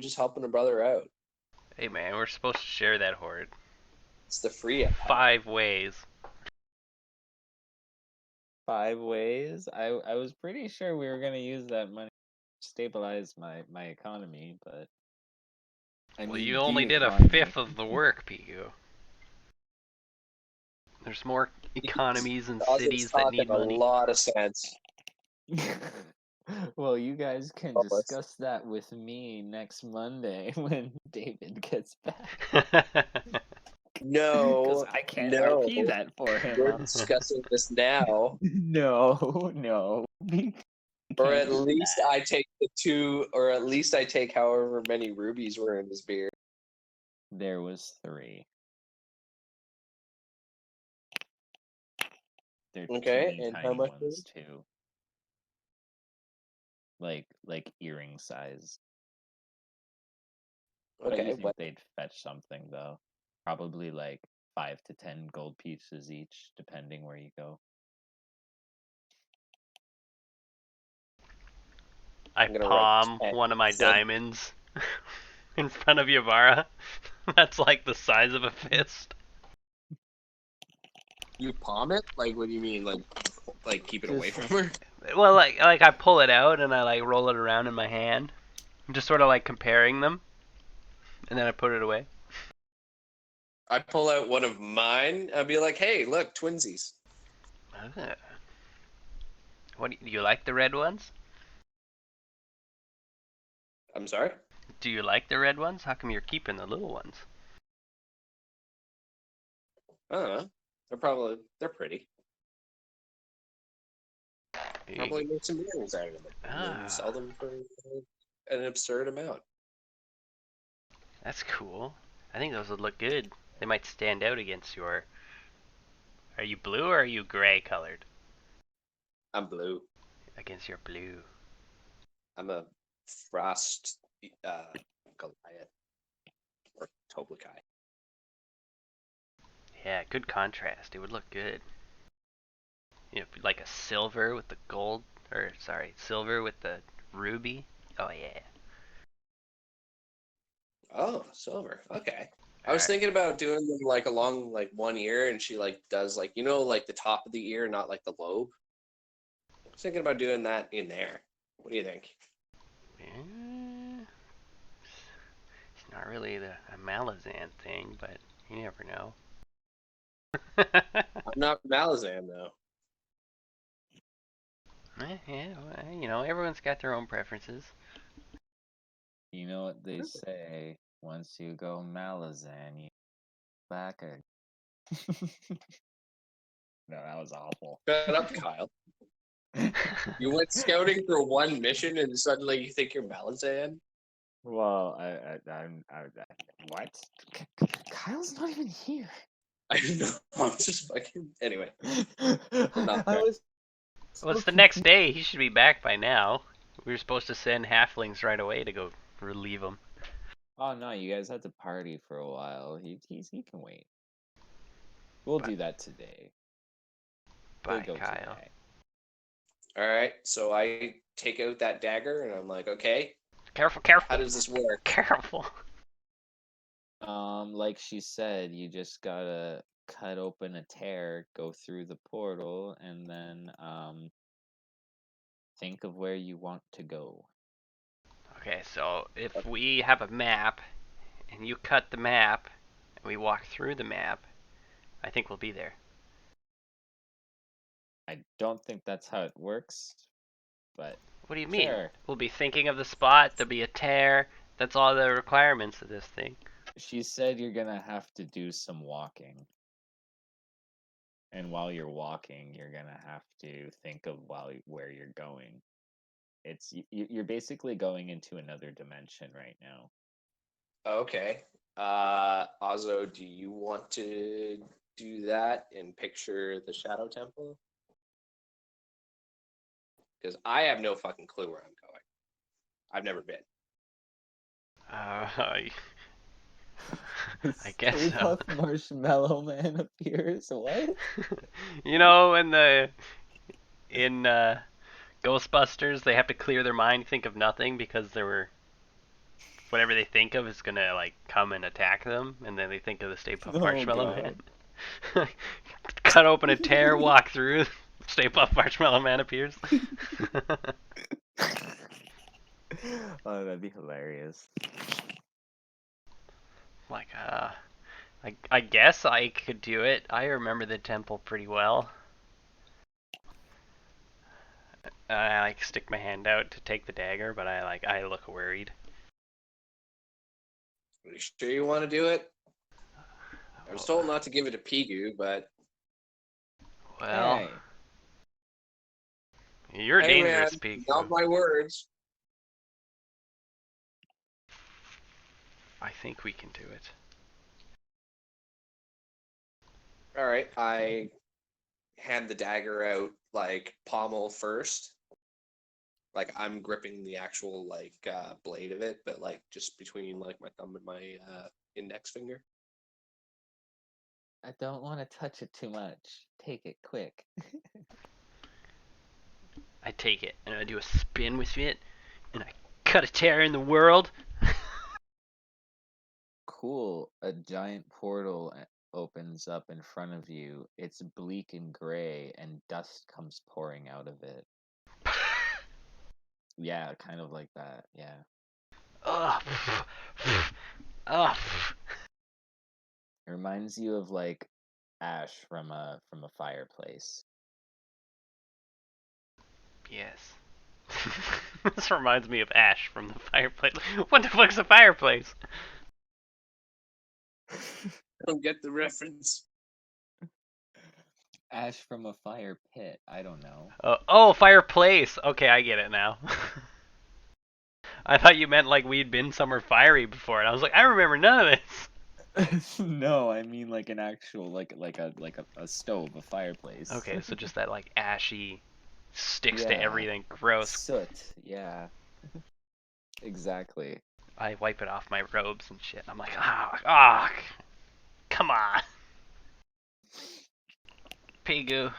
just helping a brother out. Hey man, we're supposed to share that hoard. It's the free empire. 5 ways. 5 ways. I was pretty sure we were gonna use that money to stabilize my economy, but I Well, mean you the only did a economy. fifth of the work, Pigu. There's more economies and Ozzy's cities that talking need a money. lot of sense. Well, you guys can Almost. discuss that with me next Monday when David gets back. No, Because I can't no. RP that for him. We're discussing this now. No. We Or can't at do least that. I take the 2, or at least I take however many rubies were in his beard. There was 3. They're Okay, teeny and how tiny much ones too. Like earring size. I do Okay, think what? they'd fetch something though. Probably like 5 to 10 gold pieces each, depending where you go. I I'm gonna write palm 10. one of my So diamonds in front of Yavara. That's like the size of a fist. you palm it? Like, what do you mean? Like keep it away Just- from her? Well, like I pull it out and I like roll it around in my hand. I'm just sort of like comparing them, and then I put it away. I pull out one of mine. I'd be like, "Hey, look, twinsies." Ah. What do you like the red ones? I'm sorry. Do you like the red ones? How come you're keeping the little ones? I don't know. They're pretty. Probably make some earrings out of them and then sell them for an absurd amount. That's cool. I think those would look good. They might stand out against your. Are you blue or are you gray colored? I'm blue. Against your blue. I'm a frost Goliath or Toblikai. Yeah, good contrast. It would look good. You know, like a silver with the gold, or sorry, silver with the ruby. Oh yeah. Oh, silver. Okay. I All was right. thinking about doing them like along like one ear, and she like does like like the top of the ear, not like the lobe. I was thinking about doing that in there. What do you think? It's not really a Malazan thing, but you never know. I'm not Malazan though. Yeah, well, you know, everyone's got their own preferences. You know what they say, once you go Malazan, you back a... No, that was awful. Shut up, Kyle. You went scouting for one mission, and suddenly you think you're Malazan? Well, what? Kyle's not even here. I don't know. I'm just fucking. Anyway, I fair. was Well, it's the next day. He should be back by now. We were supposed to send halflings right away to go relieve him. Oh no, you guys had to party for a while. He can wait. We'll do that today. He'll Bye, go Kyle. today. All right. So I take out that dagger, and I'm like, okay, Careful, careful. how does this work? Careful. Like she said, you just gotta cut open a tear, go through the portal, and then think of where you want to go. Okay, so if we have a map, and you cut the map, and we walk through the map, I think we'll be there. I don't think that's how it works, but What do you mean? sure. We'll be thinking of the spot, there'll be a tear. That's all the requirements of this thing. She said you're gonna have to do some walking. And while you're walking, you're gonna have to think of where you're going. You're basically going into another dimension right now. Okay. Ozo, do you want to do that and picture the Shadow Temple? Because I have no fucking clue where I'm going. I've never been. I guess Stay so. Puft Marshmallow Man appears. What? You know, in Ghostbusters, they have to clear their mind, think of nothing because whatever they think of is gonna like come and attack them, and then they think of the Stay Puft Oh Marshmallow god. Man. Cut open a tear, walk through. Stay Puft Marshmallow Man appears. Oh, that'd be hilarious. Like, I guess I could do it. I remember the temple pretty well. I like stick my hand out to take the dagger, but I look worried. Are you sure you want to do it? I was told not to give it to Pigu, but Well, Hey, you're hey dangerous, man, Piku. not my words. I think we can do it. All right, I hand the dagger out like pommel first. Like I'm gripping the actual like blade of it, but like just between like my thumb and my index finger. I don't want to touch it too much. Take it quick. I take it and I do a spin with it, and I cut a tear in the world. Cool. A giant portal opens up in front of you. It's bleak and gray, and dust comes pouring out of it. Yeah, kind of like that. Yeah. Ugh. Ugh. It reminds you of like ash from a fireplace. Yes. This reminds me of Ash from the fireplace. What the fuck's a fireplace? I don't get the reference. Ash from a fire pit. I don't know. Oh, fireplace. Okay, I get it now. I thought you meant like we'd been somewhere fiery before, and I was like, I remember none of this. No, I mean like an actual like a stove, a fireplace. Okay, so just that like ashy sticks to Yeah. everything. Gross. Soot. Yeah. Exactly. I wipe it off my robes and shit. I'm like, ah, come on, Pigu.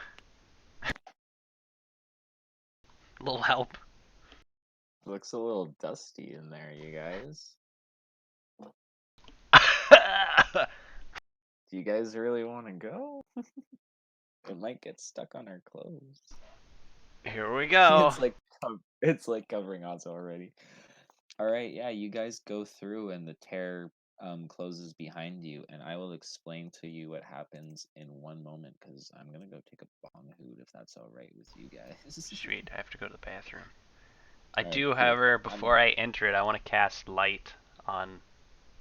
Little help. Looks a little dusty in there, you guys. Do you guys really want to go? It might get stuck on our clothes. Here we go. It's like covering Ozzy already. All right, yeah, you guys go through and the tear closes behind you, and I will explain to you what happens in one moment because I'm gonna go take a bong hoot if that's all right with you guys. Sweet, I have to go to the bathroom. I All right, do, cool. however, before I enter it, I want to cast light on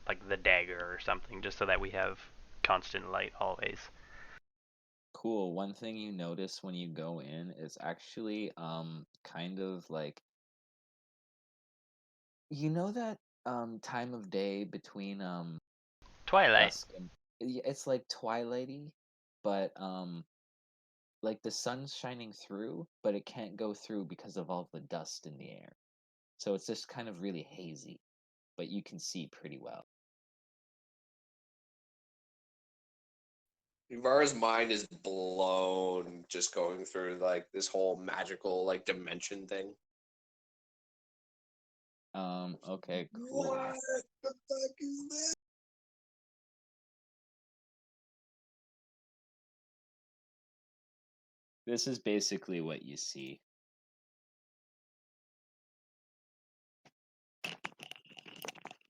like the dagger or something, just so that we have constant light always. Cool. One thing you notice when you go in is actually kind of like you know that time of day between Twilight. dusk and it's like twilighty, but like the sun's shining through, but it can't go through because of all the dust in the air. So it's just kind of really hazy, but you can see pretty well. Ivara's mind is blown just going through like this whole magical like dimension thing. Okay, cool. What the fuck is this? This is basically what you see.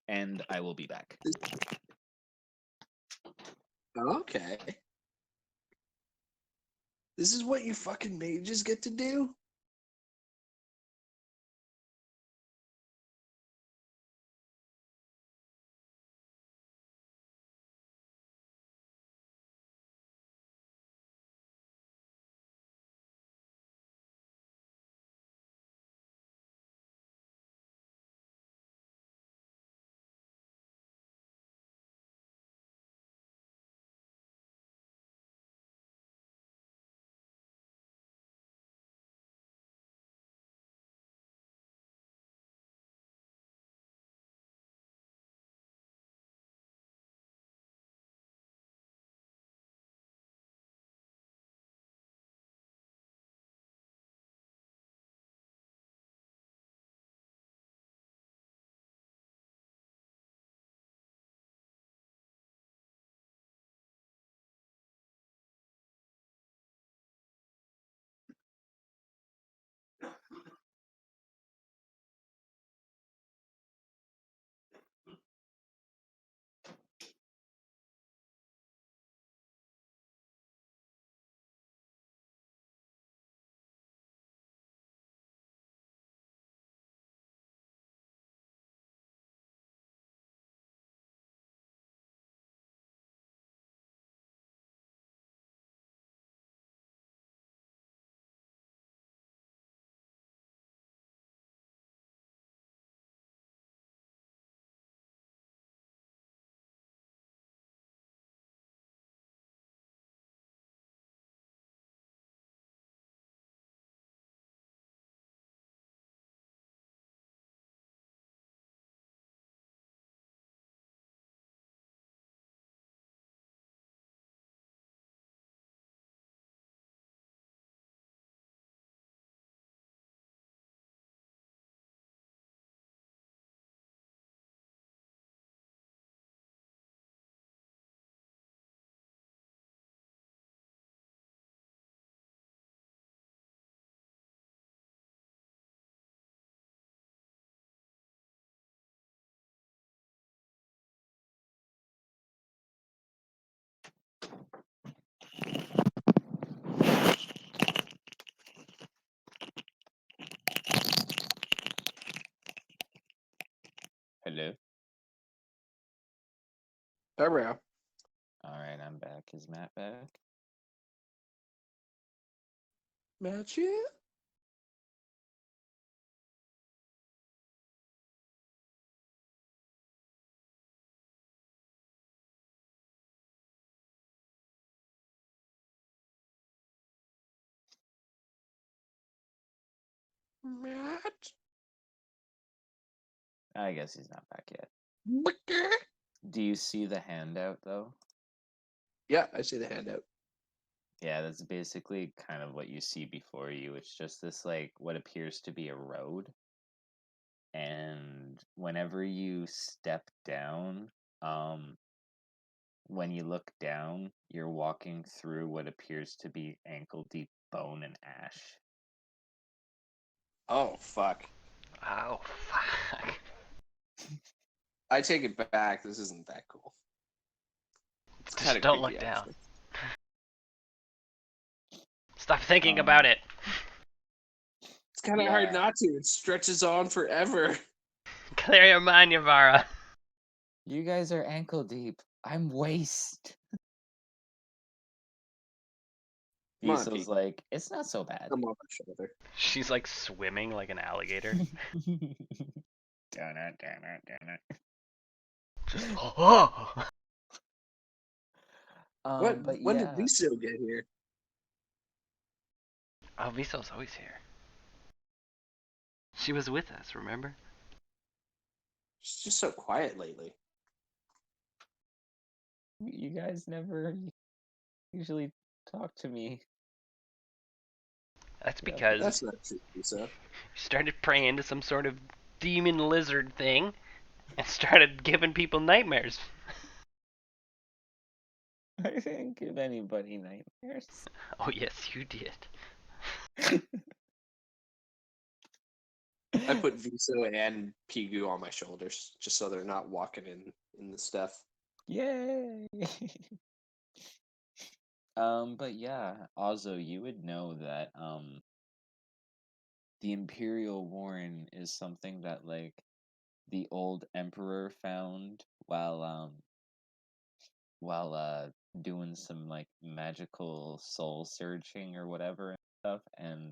And I will be back. Okay. This is what you fucking mages get to do? There we go. Alright, I'm back. Is Matt back? Match it. Matt. I guess he's not back yet. Do you see the handout though? Yeah, I see the handout. Yeah, that's basically kind of what you see before you. It's just this like what appears to be a road. And whenever you step down, when you look down, you're walking through what appears to be ankle deep bone and ash. Oh fuck! Oh fuck. I take it back. This isn't that cool. It's kind of Don't creepy, look down. actually. Stop thinking about it. It's kind of Yeah. hard not to. It stretches on forever. Clear your mind, Yavara. You guys are ankle deep. I'm waist. Come on, Diesel's Pete. like, it's not so bad. Come on my shoulder. She's like swimming like an alligator. Damn it. Just oh. But When yeah. did Viso get here? Oh, Viso's always here. She was with us, remember? She's just so quiet lately. You guys never usually talk to me. That's Yeah, because That's not true, Viso. she started praying to some sort of demon lizard thing and started giving people nightmares. I didn't give anybody nightmares. Oh yes, you did. I put Viso and Pigu on my shoulders just so they're not walking in the stuff. Yay! But yeah, also you would know that the Imperial Warren is something that like the old Emperor found while doing some like magical soul searching or whatever and stuff, and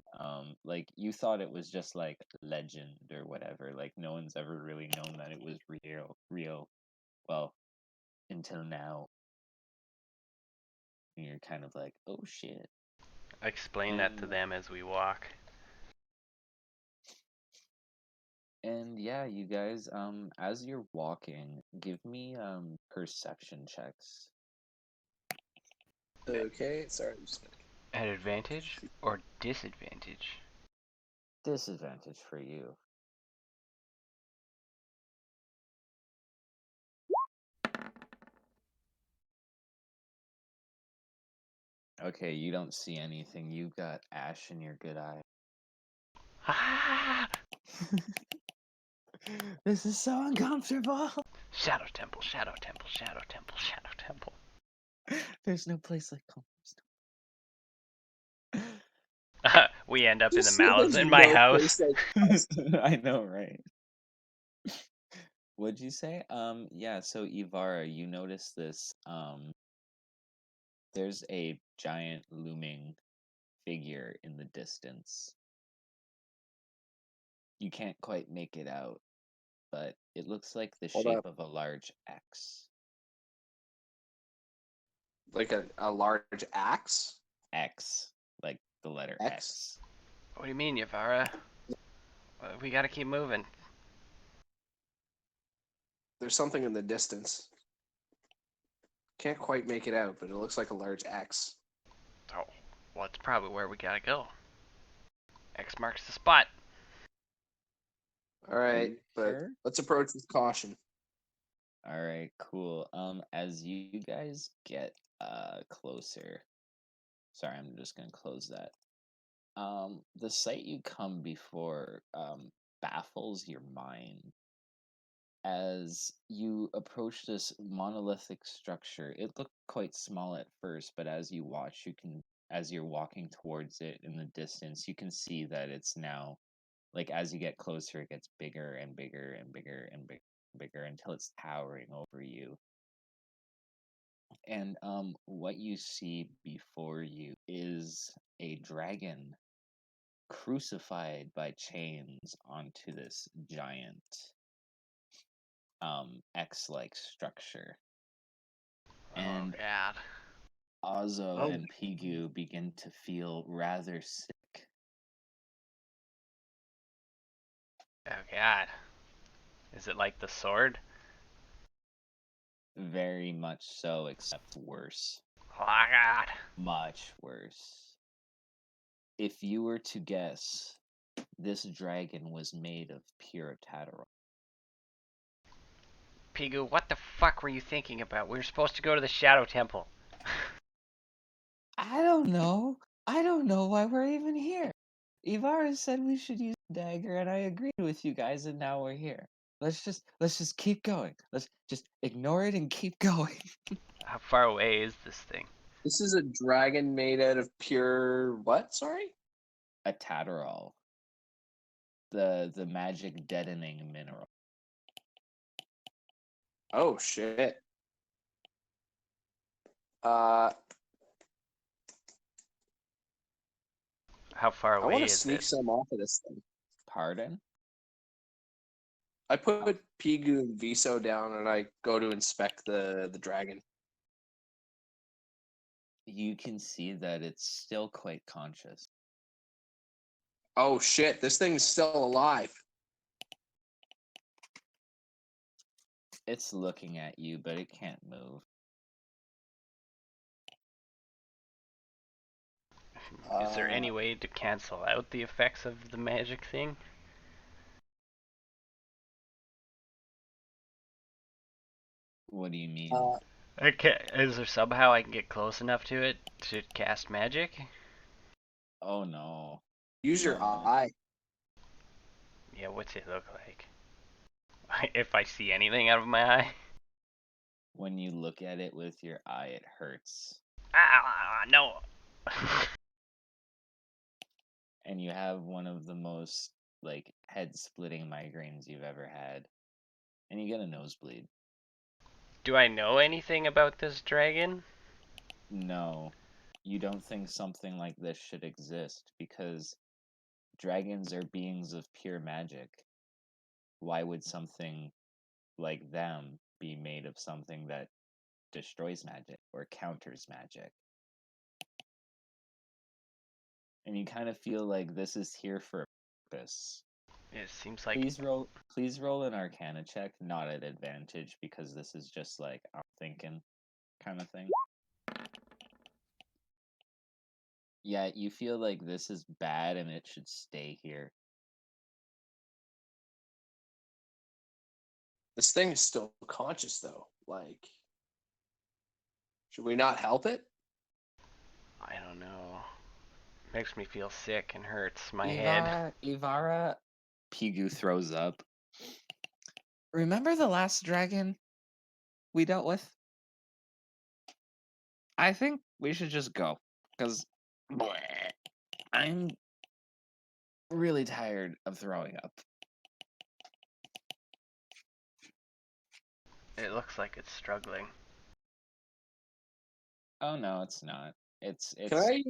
like you thought it was just like legend or whatever, like no one's ever really known that it was real, well, until now. And you're kind of like, oh shit. Explain that to them as we walk. And yeah, you guys, as you're walking, give me perception checks. Okay, sorry. I'm just gonna... At advantage or disadvantage? Disadvantage for you. Okay, you don't see anything. You got ash in your good eye. Ah! This is so uncomfortable. Shadow temple, shadow temple, shadow temple, shadow temple. There's no place like home. We end up in the Just so mouths there's in my no house. place like- I know, right? What'd you say? Yeah, so Ivara, you notice this, there's a giant looming figure in the distance. You can't quite make it out, but it looks like the Hold shape up. of a large X. Like a large axe? X, like the letter X? X. What do you mean, Yavara? We gotta keep moving. There's something in the distance. Can't quite make it out, but it looks like a large X. Oh, well, it's probably where we gotta go. X marks the spot. All right, you but sure? let's approach with caution. All right, cool. As you guys get closer, sorry, I'm just gonna close that. The sight you come before baffles your mind. As you approach this monolithic structure, it looked quite small at first, but as you watch, as you're walking towards it in the distance, you can see that it's now, like, as you get closer, it gets bigger and bigger and bigger and bigger until it's towering over you. And what you see before you is a dragon crucified by chains onto this giant X-like structure. Oh And god. Ozo Oh, and Pigu begin to feel rather sick. Oh god. Is it like the sword? Very much so, except worse. Oh god. Much worse. If you were to guess, this dragon was made of pure Tadorol. Pigu, what the fuck were you thinking about? We were supposed to go to the Shadow Temple. I don't know. I don't know why we're even here. Ivara said we should use the dagger, and I agreed with you guys, and now we're here. Let's just keep going. Let's just ignore it and keep going. How far away is this thing? this is a dragon made out of pure what? Sorry. A Tadorol, the magic deadening mineral. Oh shit. Uh, How far I want away to is sneak it? some off of this thing. Pardon? I put Pigu and Viso down, and I go to inspect the dragon. You can see that it's still quite conscious. Oh shit! This thing's still alive. It's looking at you, but it can't move. Is there any way to cancel out the effects of the magic thing? What do you mean? Okay, is there somehow I can get close enough to it to cast magic? Oh no. Use your No. eye. Yeah, what's it look like? If I see anything out of my eye? When you look at it with your eye, it hurts. Ah, no. And you have one of the most, like, head-splitting migraines you've ever had. And you get a nosebleed. Do I know anything about this dragon? No. You don't think something like this should exist, because dragons are beings of pure magic. Why would something like them be made of something that destroys magic or counters magic? And you kind of feel like this is here for a purpose. It seems like Please roll an Arcana check, not at advantage, because this is just like I'm thinking kind of thing. Yeah, you feel like this is bad and it should stay here. This thing is still conscious, though. Like, should we not help it? I don't know. Makes me feel sick and hurts my head. Ivara, Pigu throws up. Remember the last dragon we dealt with? I think we should just go, because I'm really tired of throwing up. It looks like it's struggling. Oh no, it's not. It's Can I like,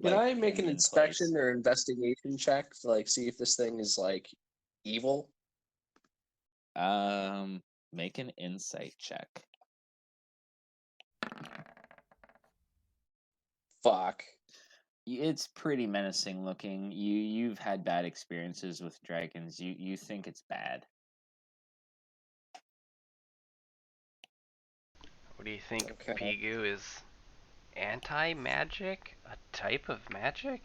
can I make an in inspection place. or investigation check to like see if this thing is like evil? Make an insight check. Fuck. It's pretty menacing looking. You've had bad experiences with dragons. You think it's bad. What do you think, Okay. Pigu is anti-magic? A type of magic?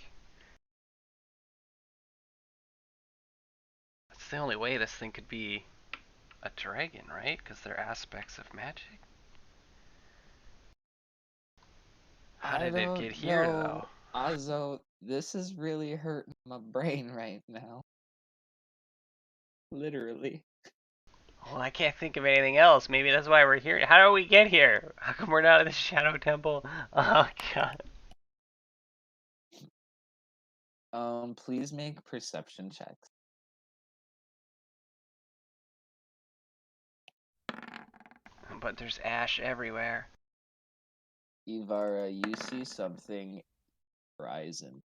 That's the only way this thing could be a dragon, right? Because they're aspects of magic. How did it get here, though? Azo, this is really hurting my brain right now. Literally. Well, I can't think of anything else. Maybe that's why we're here. How do we get here? How come we're not at the Shadow Temple? Oh, God. Please make perception checks. But there's ash everywhere. Ivara, you see something horizon.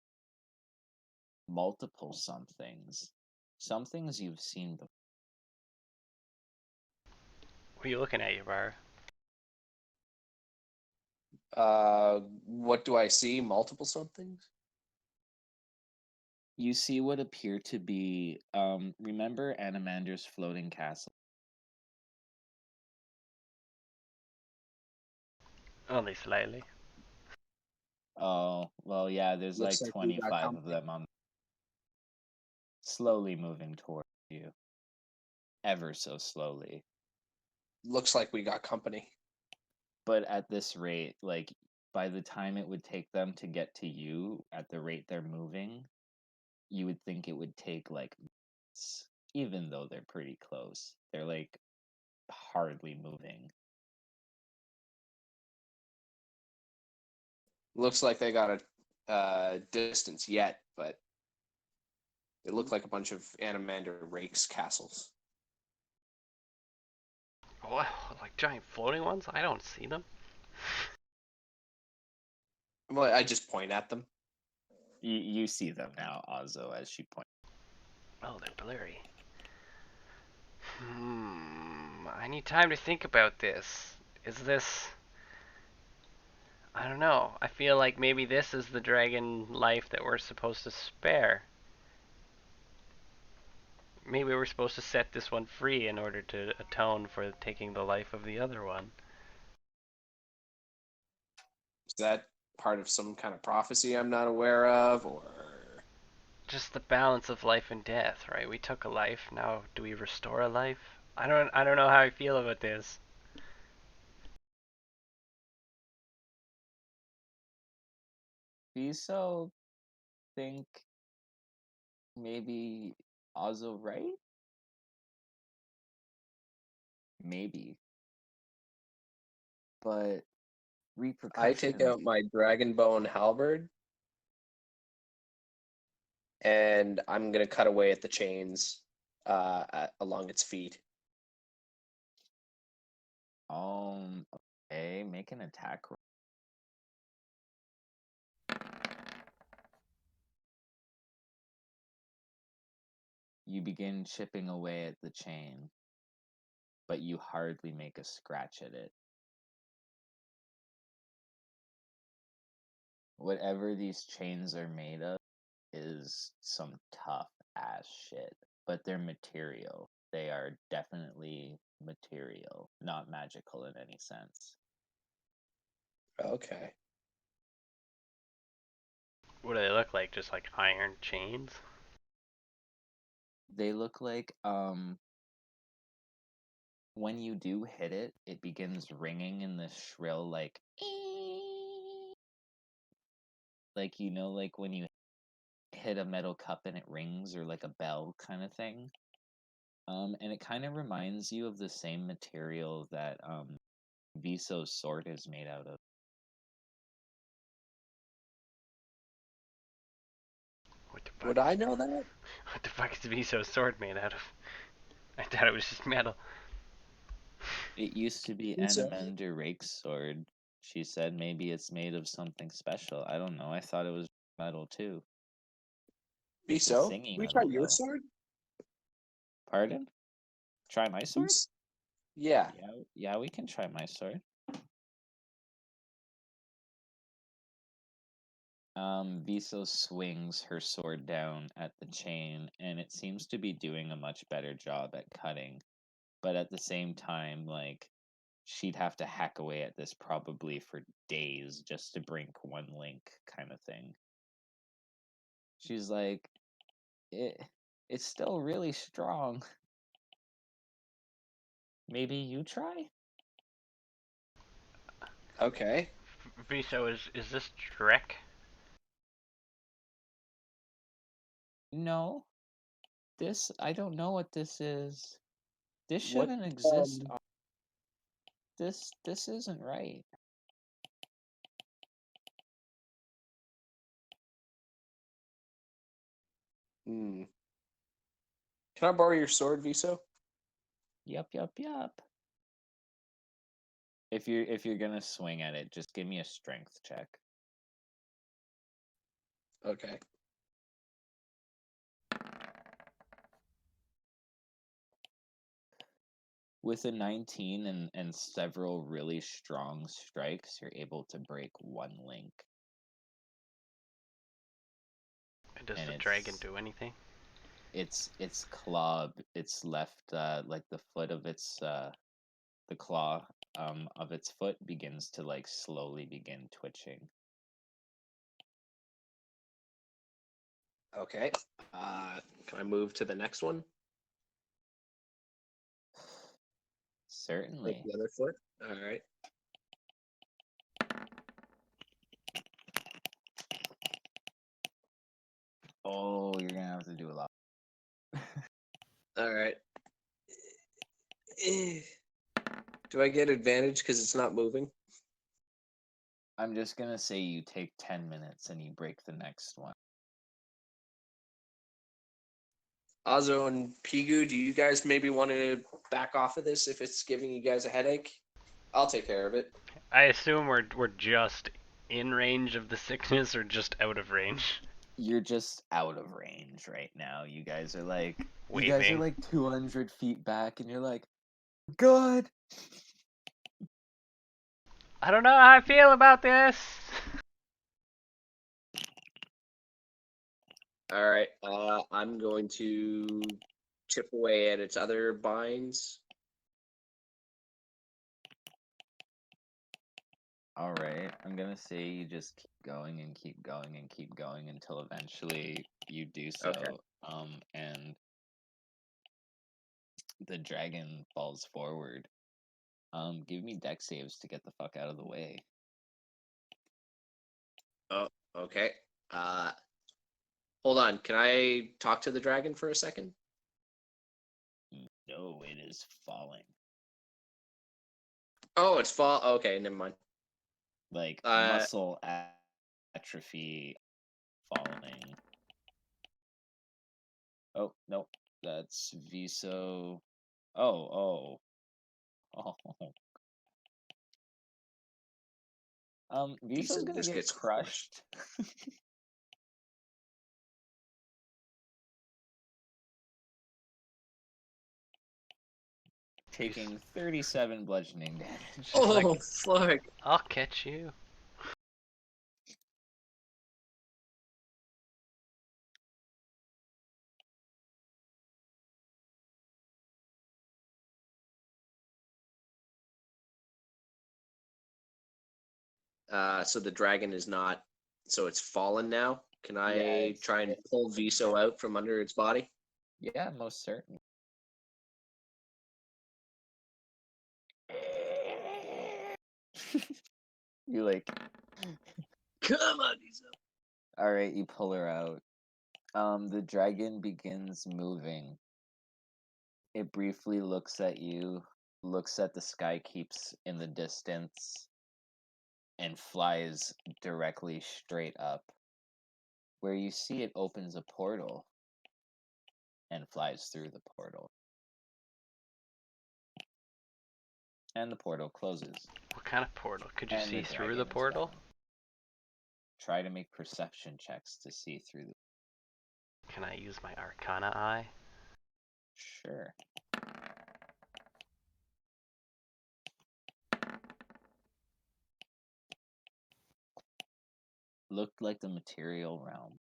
Multiple somethings. Some things you've seen before. What are you looking at, Yabar? What do I see? Multiple somethings? You see what appear to be remember Animander's floating castle? Only slightly. Oh, well yeah, there's Looks like like we got 25 of company. them on slowly moving toward you. Ever so slowly. Looks like we got company. But at this rate, like by the time it would take them to get to you at the rate they're moving, you would think it would take like minutes, even though they're pretty close. They're like hardly moving. Looks like they got a distance yet, but it looked like a bunch of Animander rakes castles. What? Like giant floating ones? I don't see them. Well, I just point at them. You see them now, Azo, as she points. Oh, they're blurry. I need time to think about this. Is this... I don't know. I feel like maybe this is the dragon life that we're supposed to spare. Maybe we're supposed to set this one free in order to atone for taking the life of the other one. Is that part of some kind of prophecy I'm not aware of, or Just the balance of life and death, right? We took a life, now do we restore a life? I don't know how I feel about this. Do you so think maybe Azo right? Maybe. But I take repercussions. out my Dragonbone halberd and I'm gonna cut away at the chains along its feet. Okay, make an attack roll. You begin chipping away at the chain, but you hardly make a scratch at it. Whatever these chains are made of is some tough ass shit, but they're material. They are definitely material, not magical in any sense. Okay. What do they look like? Just like iron chains? They look like when you do hit it, it begins ringing in this shrill like you know, like when you hit a metal cup and it rings, or like a bell kind of thing. And it kind of reminds you of the same material that Viso's sword is made out of. What the fuck? Would I know that? What the fuck is Viso's sword made out of? I thought it was just metal. It used to be So, Animander Rake's sword. She said maybe it's made of something special. I don't know. I thought it was metal too. be It's a so. thingy We try metal your though. sword? Pardon? Try my sword? Yeah. Yeah, we can try my sword. Viso swings her sword down at the chain, and it seems to be doing a much better job at cutting. But at the same time, like, she'd have to hack away at this probably for days just to break one link, kind of thing. She's like, it's still really strong. Maybe you try? Okay. Viso, is this Drek? No. I don't know what this is. This What shouldn't exist. This isn't right. Hmm. Can I borrow your sword, Viso? Yup. If you're gonna swing at it, just give me a strength check. Okay. With a 19 and several really strong strikes, you're able to break one link. And does And the dragon it's do anything? its claw, its left like the foot of its the claw of its foot begins to like slowly begin twitching. Okay. Can I move to the next one? Like Certainly. the other foot? All right. Oh, you're gonna have to do a lot. All right. Do I get advantage because it's not moving? I'm just gonna say you take 10 minutes and you break the next one. Azo and Pigu, do you guys maybe want to back off of this if it's giving you guys a headache? I'll take care of it. I assume we're just in range of the sickness or just out of range. You're just out of range right now. You guys are like Waving. 200 feet back and you're like, good. I don't know how I feel about this. All right. I'm going to chip away at its other binds. All right, I'm gonna say you just keep going and keep going and keep going until eventually you do so. Okay. And the dragon falls forward. Give me dex saves to get the fuck out of the way. Oh, okay. Hold on. Can I talk to the dragon for a second? No, it is falling. Oh, it's fall. Okay, never mind. Like Uh, muscle atrophy falling. Oh, nope. That's Viso. Oh. Viso's Visa gonna just get gets crushed. Taking 37 bludgeoning damage. Oh, fuck. I'll catch you. So the dragon is not. So it's fallen now. Can I Yeah, try and pull Viso out from under its body? yeah, most certainly. You like, Come on, Viso. all right, you pull her out. The dragon begins moving. It briefly looks at you, looks at the sky keeps in the distance, and flies directly straight up. Where you see it opens a portal and flies through the portal. And the portal closes. What kind of portal? Could you And see the through the dragon is portal? gone. Try to make perception checks to see through the. Can I use my Arcana eye? Sure. Looked like the material realm.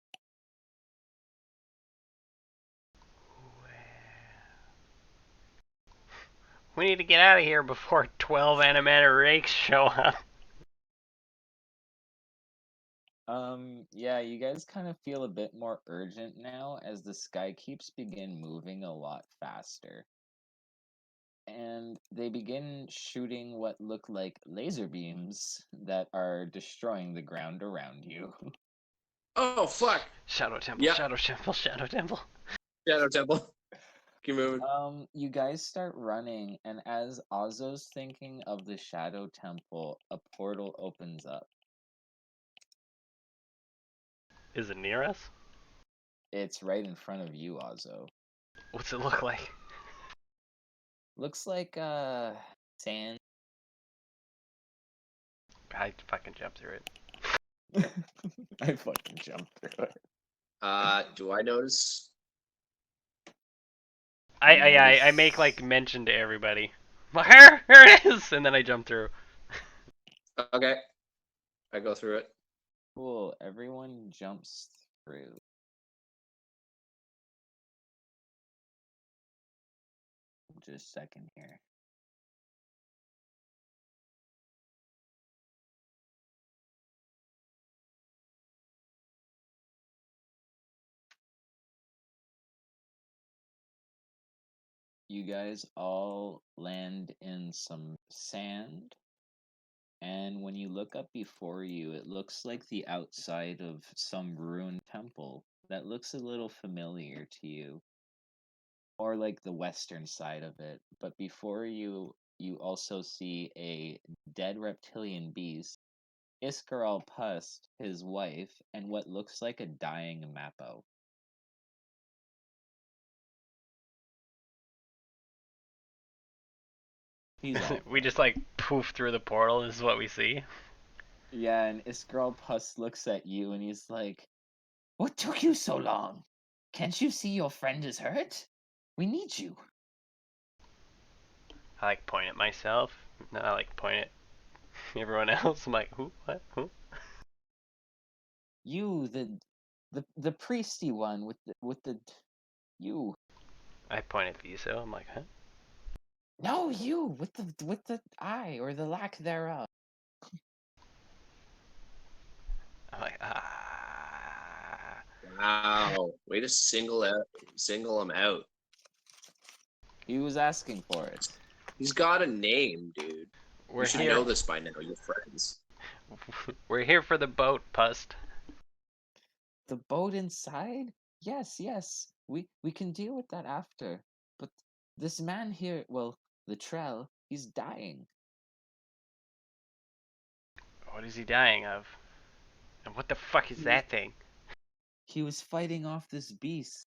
We need to get out of here before 12 animator rakes show up. Yeah, you guys kind of feel a bit more urgent now as the sky keeps begin moving a lot faster. And they begin shooting what look like laser beams that are destroying the ground around you. Oh, fuck. Shadow Temple, Yep. Shadow Temple, Shadow Temple. Shadow Temple. Keep moving. You guys start running, and as Ozo's thinking of the Shadow Temple, a portal opens up. Is it near us? It's right in front of you, Ozo. What's it look like? Looks like sand I fucking jumped through it. I fucking jumped through it. Do I notice? I make like mention to everybody. Here it is, and then I jump through. Okay. I go through it. Cool. Everyone jumps through. Just a second here. You guys all land in some sand, and when you look up before you, it looks like the outside of some ruined temple that looks a little familiar to you, or like the western side of it. But before you, you also see a dead reptilian beast, Iskaral Pust, his wife, and what looks like a dying Mappo. He's all We just like poof through the portal. This is what we see. Yeah, and Iskaral Pust looks at you and he's like, "What took you so long? Can't you see your friend is hurt? We need you." I like point at myself. No, I like point at everyone else. I'm like, who? What? Who? You, the priesty one with the you. I point at Viso. I'm like, huh? No, you with the eye or the lack thereof. I'm like, ah. Wow. Way to single him out. He was asking for it. He's got a name, dude. We're You should here. know this by now. You're friends. We're here for the boat, Pust. The boat inside? Yes, yes. We can deal with that after. But this man here, well, the Trell, he's dying. What is he dying of? And what the fuck is that thing? He was fighting off this beast.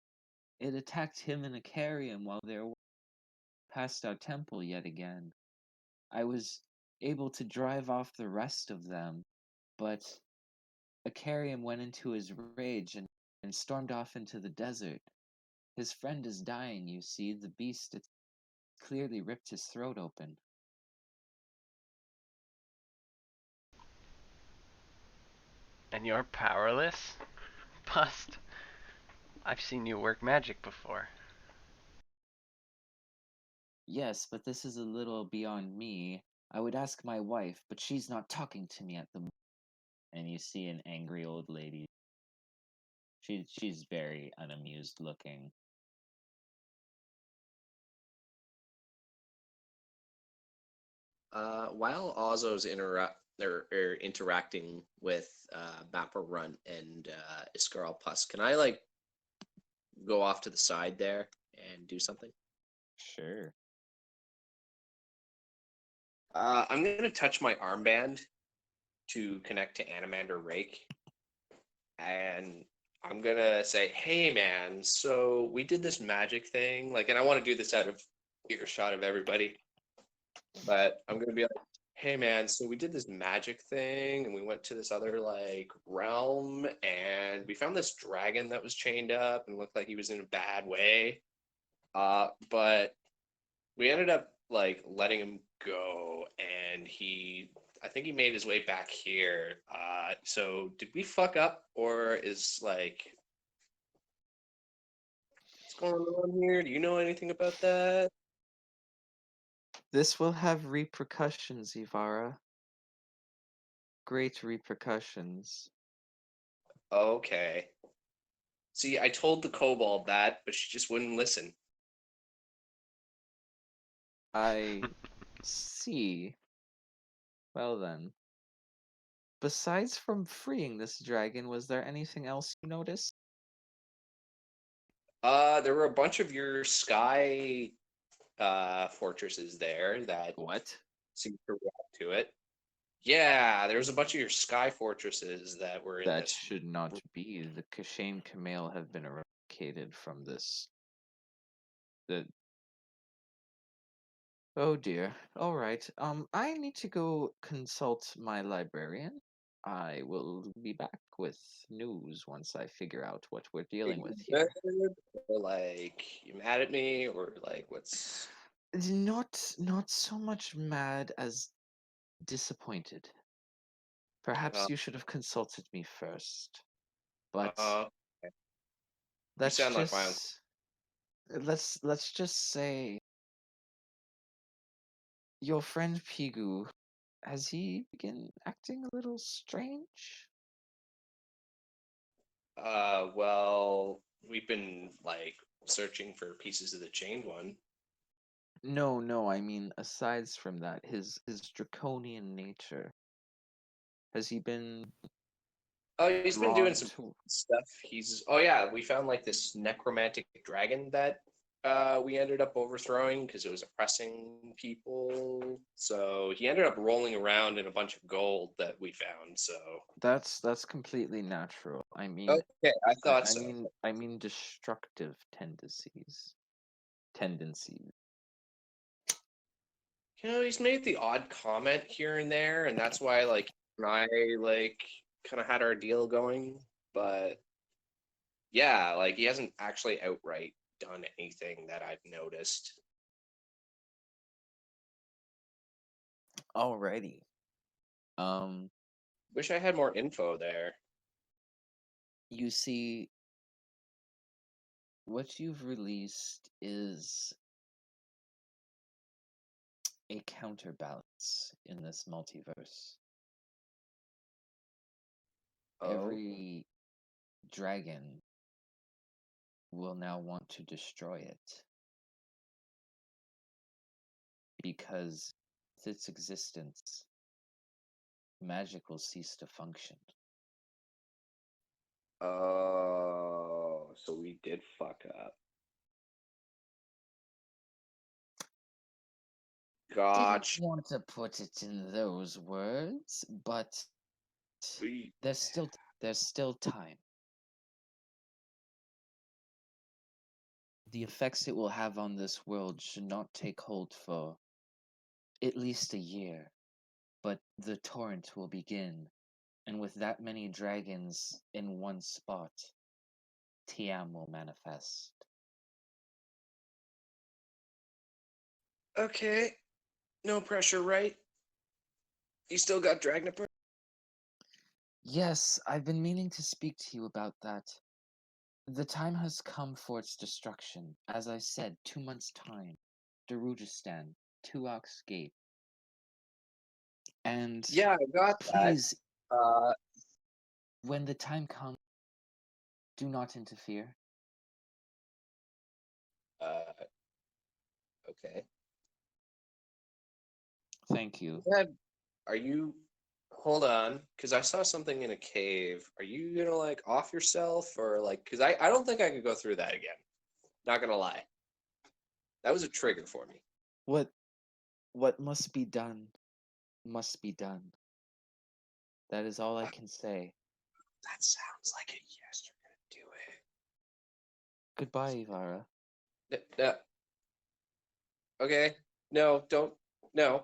It attacked him and Icarium while they were past our temple yet again. I was able to drive off the rest of them, but Icarium went into his rage and stormed off into the desert. His friend is dying, you see. The beast it's clearly ripped his throat open. And you're powerless? Pust. I've seen you work magic before. Yes, but this is a little beyond me. I would ask my wife, but she's not talking to me at the moment. And you see an angry old lady. She's very unamused looking. While Ozzo's interacting with Mappa Runt and Iskaral Pus, can I like go off to the side there and do something? Sure. I'm gonna touch my armband to connect to Animander Rake, and I'm gonna say, "Hey, man, so we did this magic thing, like, and I want to do this out of earshot of everybody, but I'm gonna be like, hey, man, so we did this magic thing, and we went to this other like realm, and we found this dragon that was chained up and looked like he was in a bad way, but we ended up like letting him go, and I think he made his way back here. So did we fuck up, or is like what's going on here? Do you know anything about that? This will have repercussions, Ivara. Great repercussions. Okay. See, I told the kobold that, but she just wouldn't listen. I see. Well then. Besides from freeing this dragon, was there anything else you noticed? There were a bunch of your sky fortresses there that What? seemed to react to it. Yeah, there was a bunch of your sky fortresses that were in That this. should not be. The Kashain Kamail have been eradicated from this. The Oh dear. All right. I need to go consult my librarian. I will be back with news once I figure out what we're Are dealing you with good? here. Or like you mad at me? Or like what's Not so much mad as disappointed. uh Perhaps you should have consulted me first. But uh you let's sound like my uncle. just let's just say your friend Pigu, has he begun acting a little strange? Well, we've been like searching for pieces of the chained one. No, no, I mean aside from that, his draconian nature. Has he been Oh, he's been doing drawn some to stuff. Oh yeah, we found like this necromantic dragon that we ended up overthrowing because it was oppressing people. So he ended up rolling around in a bunch of gold that we found. So that's completely natural. I mean okay, I I, thought I so. mean I mean destructive tendencies. Tendencies. He's made the odd comment here and there, and that's why like and I like kind of had our deal going. But yeah, like he hasn't actually outright done anything that I've noticed. Alrighty. Um Wish I had more info there. you see what you've released is a counterbalance in this multiverse. Oh, Every dragon will now want to destroy it because with its existence, magic will cease to function. oh, so we did fuck up. Didn't Gotcha. want to put it in those words, but We, there's still time. The effects it will have on this world should not take hold for at least a year, but the torrent will begin, and with that many dragons in one spot, Tiam will manifest. okay, no pressure, right? You still got Dragnipur? Yes, I've been meaning to speak to you about that. The time has come for its destruction. As I said, 2 months' time. Darujistan, Tuok's Gate. And Yeah, I got that. please, Uh, when the time comes, do not interfere. uh, okay. Thank you. Dad, are you? Hold on, because I saw something in a cave. Are you gonna like off yourself or like? Because I don't think I could go through that again. Not gonna lie, that was a trigger for me. What must be done must be done. That is all I Uh, can say. that sounds like a yes. You're gonna Goodbye, Ivara. do it. No, okay. No, don't. No.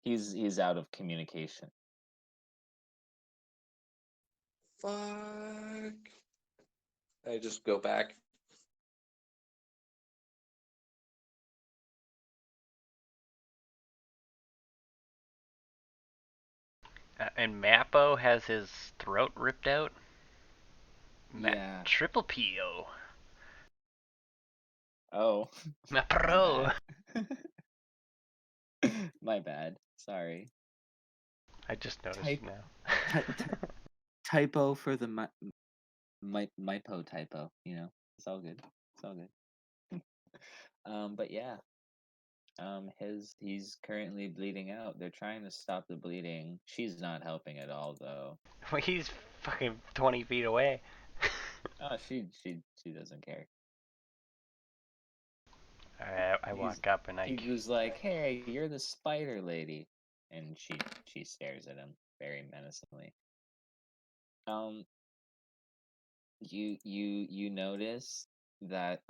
He's out of communication. Fuck. I just go back. And Mappo has his throat ripped out. Yeah. Triple PO. Oh, my Mapro. bad. My bad. Sorry. I just noticed Type now. typo for the mypo typo. It's all good. It's all good. But yeah. He's currently bleeding out. They're trying to stop the bleeding. She's not helping at all, though. Well, he's fucking 20 feet away. Oh, she doesn't care. I He's walk up and he goes like, "Hey, you're the spider lady," and she stares at him very menacingly. Um, you notice that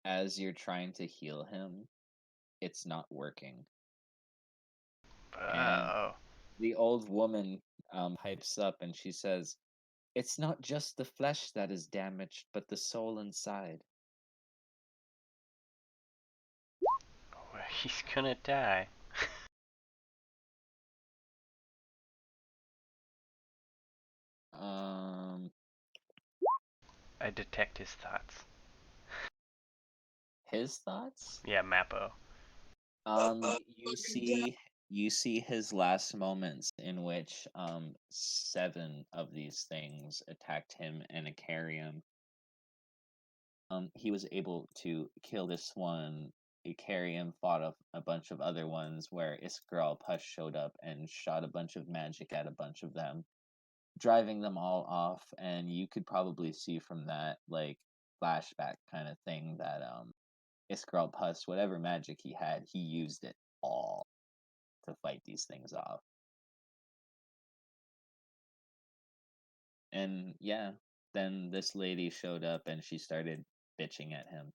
as you're trying to heal him, it's not working. And Oh. the old woman pipes up and she says, "It's not just the flesh that is damaged, but the soul inside." Oh, he's gonna die. Um, I detect his thoughts. his thoughts? Yeah, Mappo. You see his last moments in which 7 of these things attacked him and Icarium. He was able to kill this one. Icarium fought a bunch of other ones where Iskral Push showed up and shot a bunch of magic at a bunch of them, driving them all off. And you could probably see from that like flashback kind of thing that Iskral Push, whatever magic he had, he used it all to fight these things off. And yeah, then this lady showed up and she started bitching at him.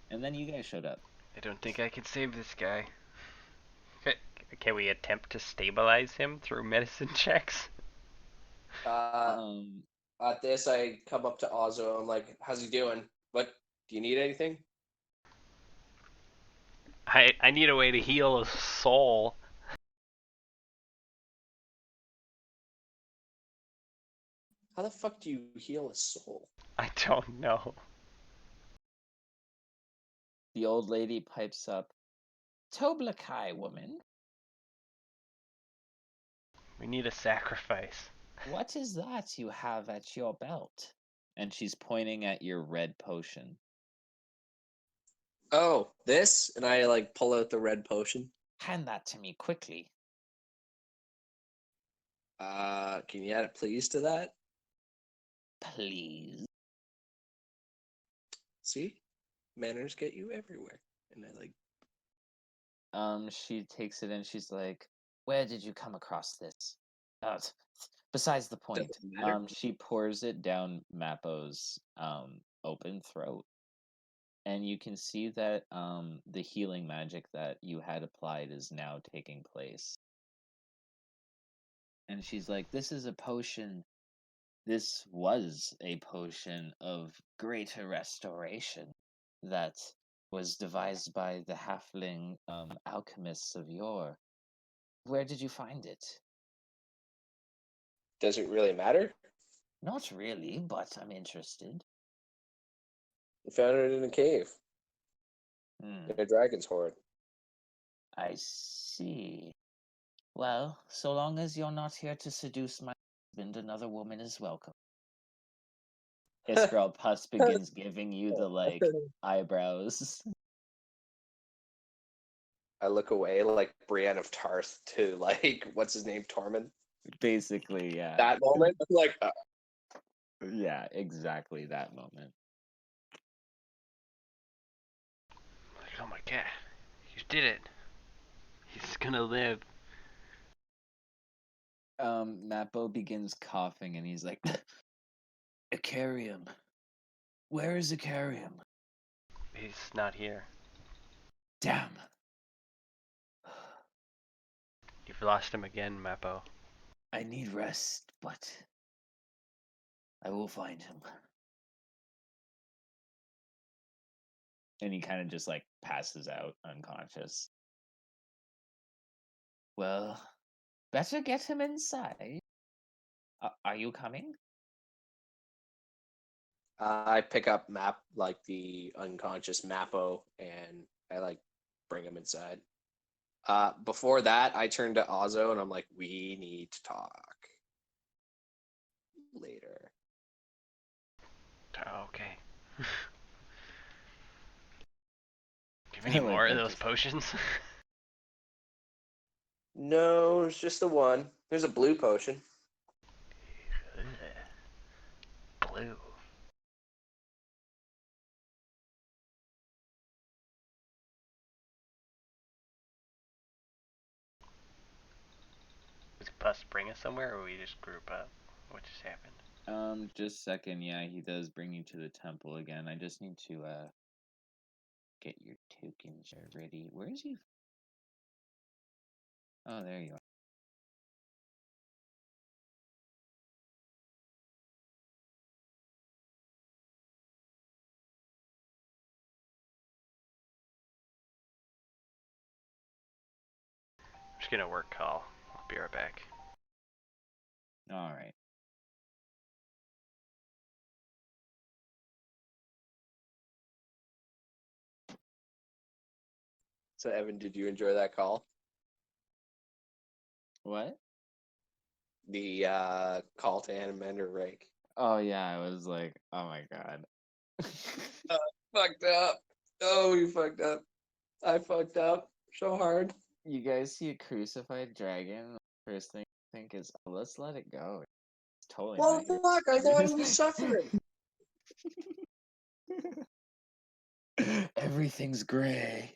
And then you guys showed up. I don't think I can save this guy. Can we attempt to stabilize him through medicine checks? Um, At this, I come up to Ozzo. I'm like, "How's he doing? What? Do you need anything?" I need a way to heal his soul. How the fuck do you heal a soul? I don't know. the old lady pipes up, "Toblakai, woman, We need a sacrifice. what is that you have at your belt?" And she's pointing at your red potion. Oh, this? And I like pull out the red potion. "Hand that to me quickly." Can you add a please to that? "Please." See, manners get you everywhere. And I like, She takes it and she's like, "Where did you come across this?" Uh, besides the point. doesn't matter. She pours it down Mappo's open throat. And you can see that the healing magic that you had applied is now taking place. And she's like, "This is a potion. This was a potion of greater restoration that was devised by the halfling alchemists of yore. Where did you find it?" Does it really matter? "Not really, but I'm interested." I found it in a cave Hmm, in a dragon's hoard. I see. Well, so long as you're not here to seduce my husband, another woman is welcome. Iskral Puss begins giving you the like eyebrows. I look away like Brienne of Tarth to like what's his name, Tormund. Basically, yeah. That moment, I'm like, Yeah, exactly that moment. Like, oh my god, you did it. He's gonna live. Mappo begins coughing and he's like, "Icarium. Where is Icarium? He's not here. Damn." You've lost him again, Mappo. "I need rest, but I will find him." And he kind of just like passes out unconscious. "Well, better get him inside. Are you coming?" I pick up Map like the unconscious Mappo and I like bring him inside. Before that, I turn to Ozzo and I'm like, we need to talk later. Oh, okay. Do you have I any like more of that those just potions? No, it's just the one. There's a blue potion. Blue. Was Puss bring us somewhere, or we just group up? What just happened? Just a second. Yeah, he does bring you to the temple again. I just need to get your tokens ready. Where is he? Oh, there you are. I'm just gonna work call. I'll be right back. All right. So, Evan, did you enjoy that call? What? The call to Animander Rake. Oh yeah, I was like, oh my god. Fucked up. Oh, you fucked up. I fucked up so hard. You guys see a crucified dragon? First thing I think is, oh, let's let it go. It's totally Well, not your fuck, I thought he was suffering. Everything's gray.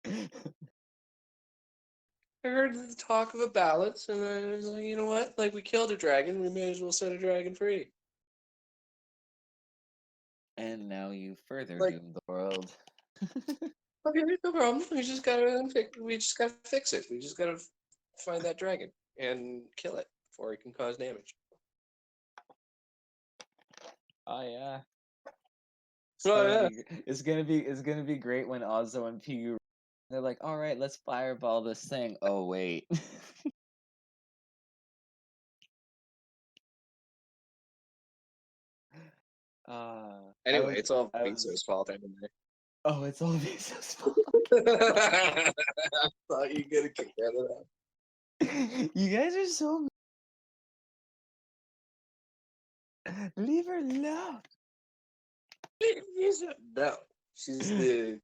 I heard the talk of a balance, and I was like, you know what? Like, we killed a dragon, we may as well set a dragon free. And now you further Like- doom the world. Okay, no problem. We just gotta fix it. We just gotta find that dragon and kill it before it can cause damage. Oh yeah. Oh, yeah. It's gonna be great when Ozzo and Pigu, they're like, all right, let's fireball this thing. Oh wait. I Anyway, was it's all I was Bezos' fault anyway. Oh, it's all Bezos' fault. I thought you could have kicked out of that. You guys are so leave her alone. No, she's the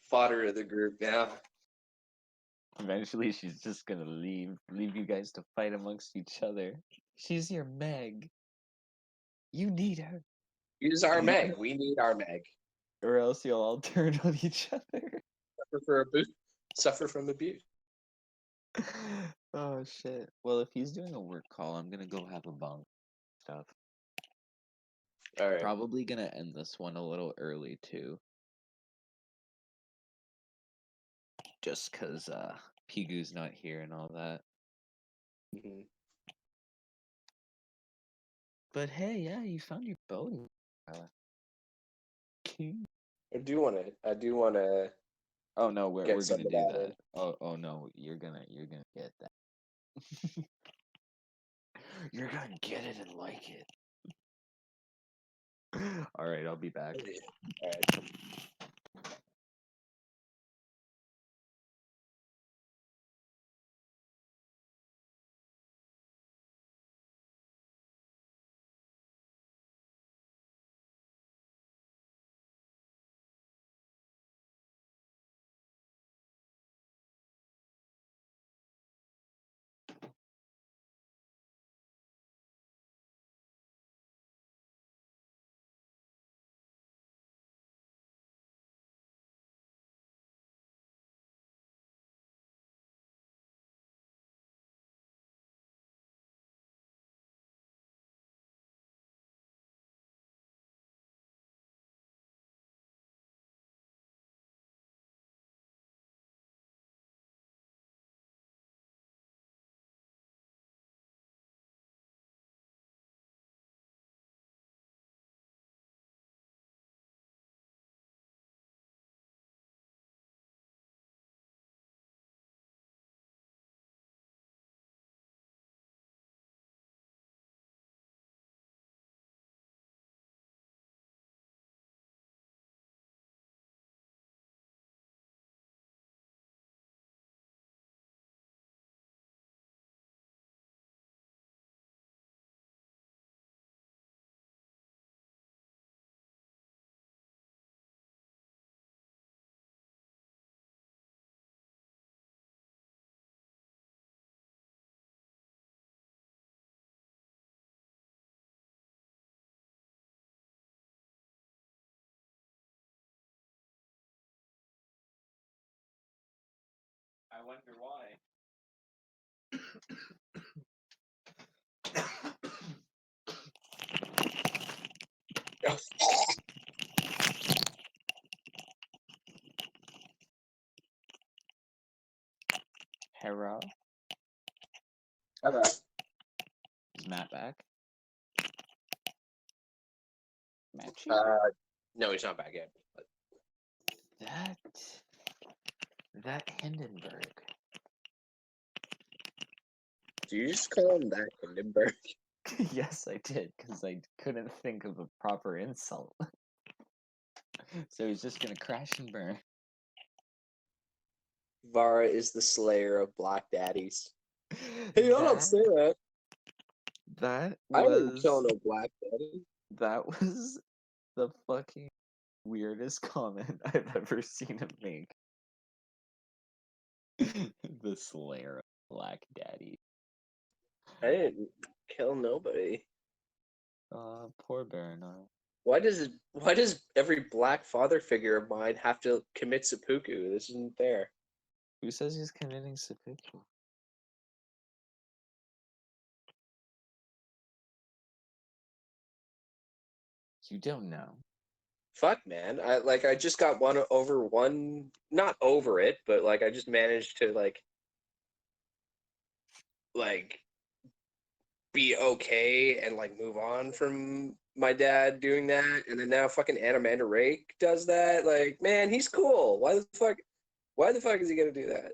fodder of the group now. Eventually she's just gonna leave you guys to fight amongst each other. She's your Meg. You need her. Use our Meg. We need our Meg. Or else you'll all turn on each other. Suffer from abuse. Oh shit. Well, if he's doing a work call, I'm gonna go have a bunk stuff. All right. Probably gonna end this one a little early too. Just cause Pigu's not here and all that. Mhm. But hey, yeah, you found your bow. King. I do want to Oh no, we're get gonna some do of that that. in. Oh no, you're gonna get that. You're gonna get it and like it. All right, I'll be back. All right. I wonder why. Terra. Okay. Is Matt back? Matchy? No, he's not back yet. But That Hindenburg. do you just call him that Hindenburg? Yes, I did, because I couldn't think of a proper insult. So he's just gonna crash and burn. Vara is the slayer of black daddies. Hey, I don't say that. That I wouldn't was kill no black daddy. that was the fucking weirdest comment I've ever seen him make. The Slayer of Black Daddy. I didn't kill nobody. Poor Baronar. Why does every black father figure of mine have to commit seppuku? This isn't fair. Who says he's committing seppuku? You don't know. Fuck, man. I just got one, not over it, but like I just managed to like be okay and like move on from my dad doing that, and then now fucking Anamanda Rake does that. Like, man, he's cool. Why the fuck is he gonna do that?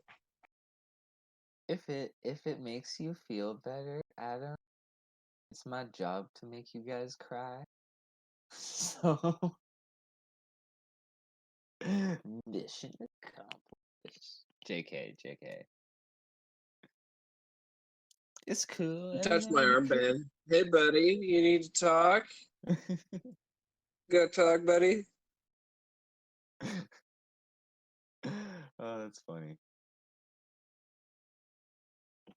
If it makes you feel better, Adam, it's my job to make you guys cry. So mission accomplished. JK. It's cool. Touch my armband. Hey, buddy, you need to talk? Go talk, buddy. Oh, that's funny.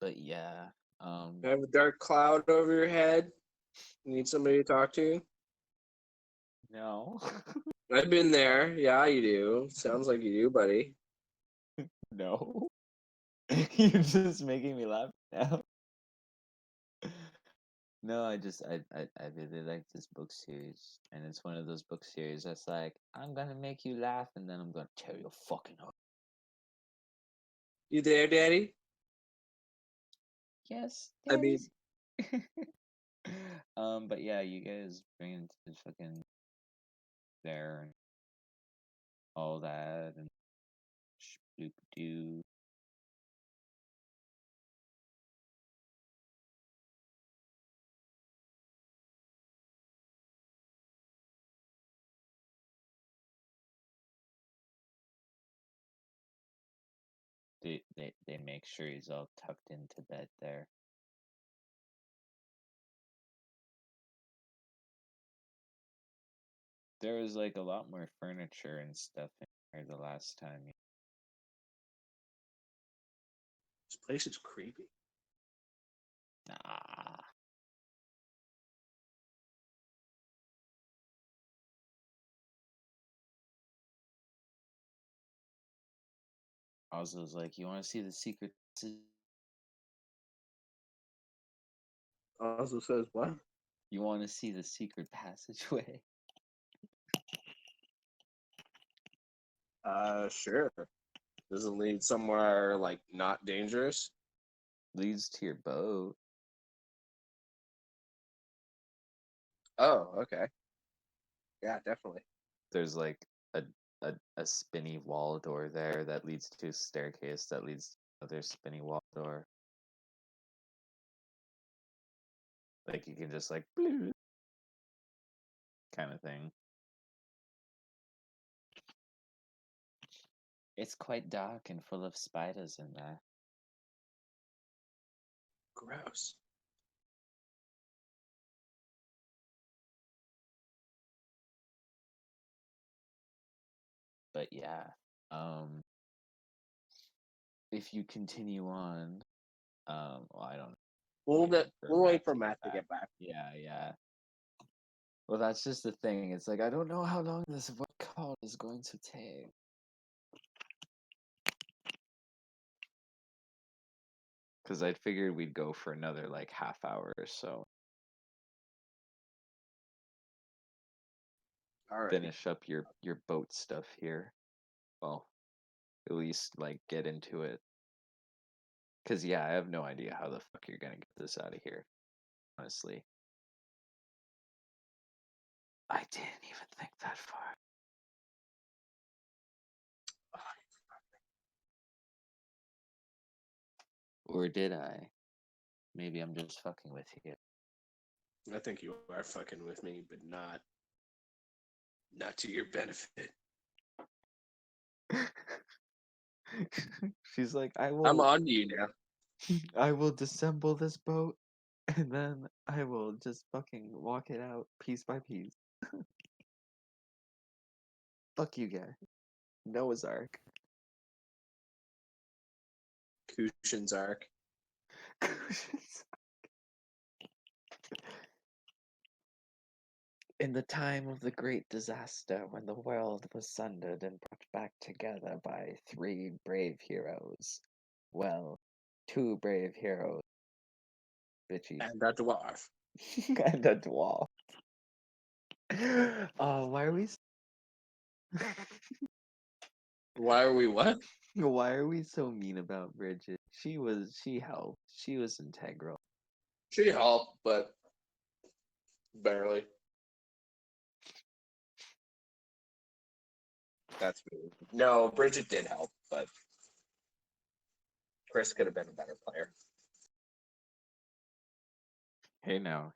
But yeah, I have a dark cloud over your head. You need somebody to talk to? no. I've been there. Yeah, you do. Sounds like you do, buddy. No. You're just making me laugh now. No, I really like this book series, and it's one of those book series that's like, I'm gonna make you laugh, and then I'm gonna tear your fucking heart. You there, Daddy? Yes, I mean, daddies. But yeah, you guys bring into this fucking there and all that and shoop doo. They make sure he's all tucked into bed there. There was like a lot more furniture and stuff in there the last time. this place is creepy. Nah. Ozzo's like, you want to see the secret? Also says what? You want to see the secret passageway? Sure. Does it lead somewhere like not dangerous? Leads to your boat. Oh, okay. Yeah, definitely. There's like a spinny wall door there that leads to a staircase that leads to another spinny wall door. Like you can just like kind of thing. It's quite dark and full of spiders in there. Gross. But yeah, if you continue on, well, I don't know. We'll wait for Matt to get back. Yeah. Well, that's just the thing. It's like I don't know how long this voice call is going to take. Because I figured we'd go for another like half hour or so. All right. Finish up your boat stuff here. Well, at least like get into it. Cause yeah, I have no idea how the fuck you're gonna get this out of here. Honestly, I didn't even think that far. Or did I? Maybe I'm just fucking with you. I think you are fucking with me, but not to your benefit. She's like, I'm on to you now. I will disassemble this boat, and then I will just fucking walk it out piece by piece. Fuck you, guy. Noah's Ark. Kushin's Ark. In the time of the great disaster, when the world was sundered and brought back together by 3 brave heroes. Well, 2 brave heroes. Bitchy. And a dwarf. And a dwarf. Oh, why are we Why are we what? why are we so mean about Bridget? She helped. She was integral. She helped, but barely. That's me. No, Bridget did help, but Chris could have been a better player. Hey now.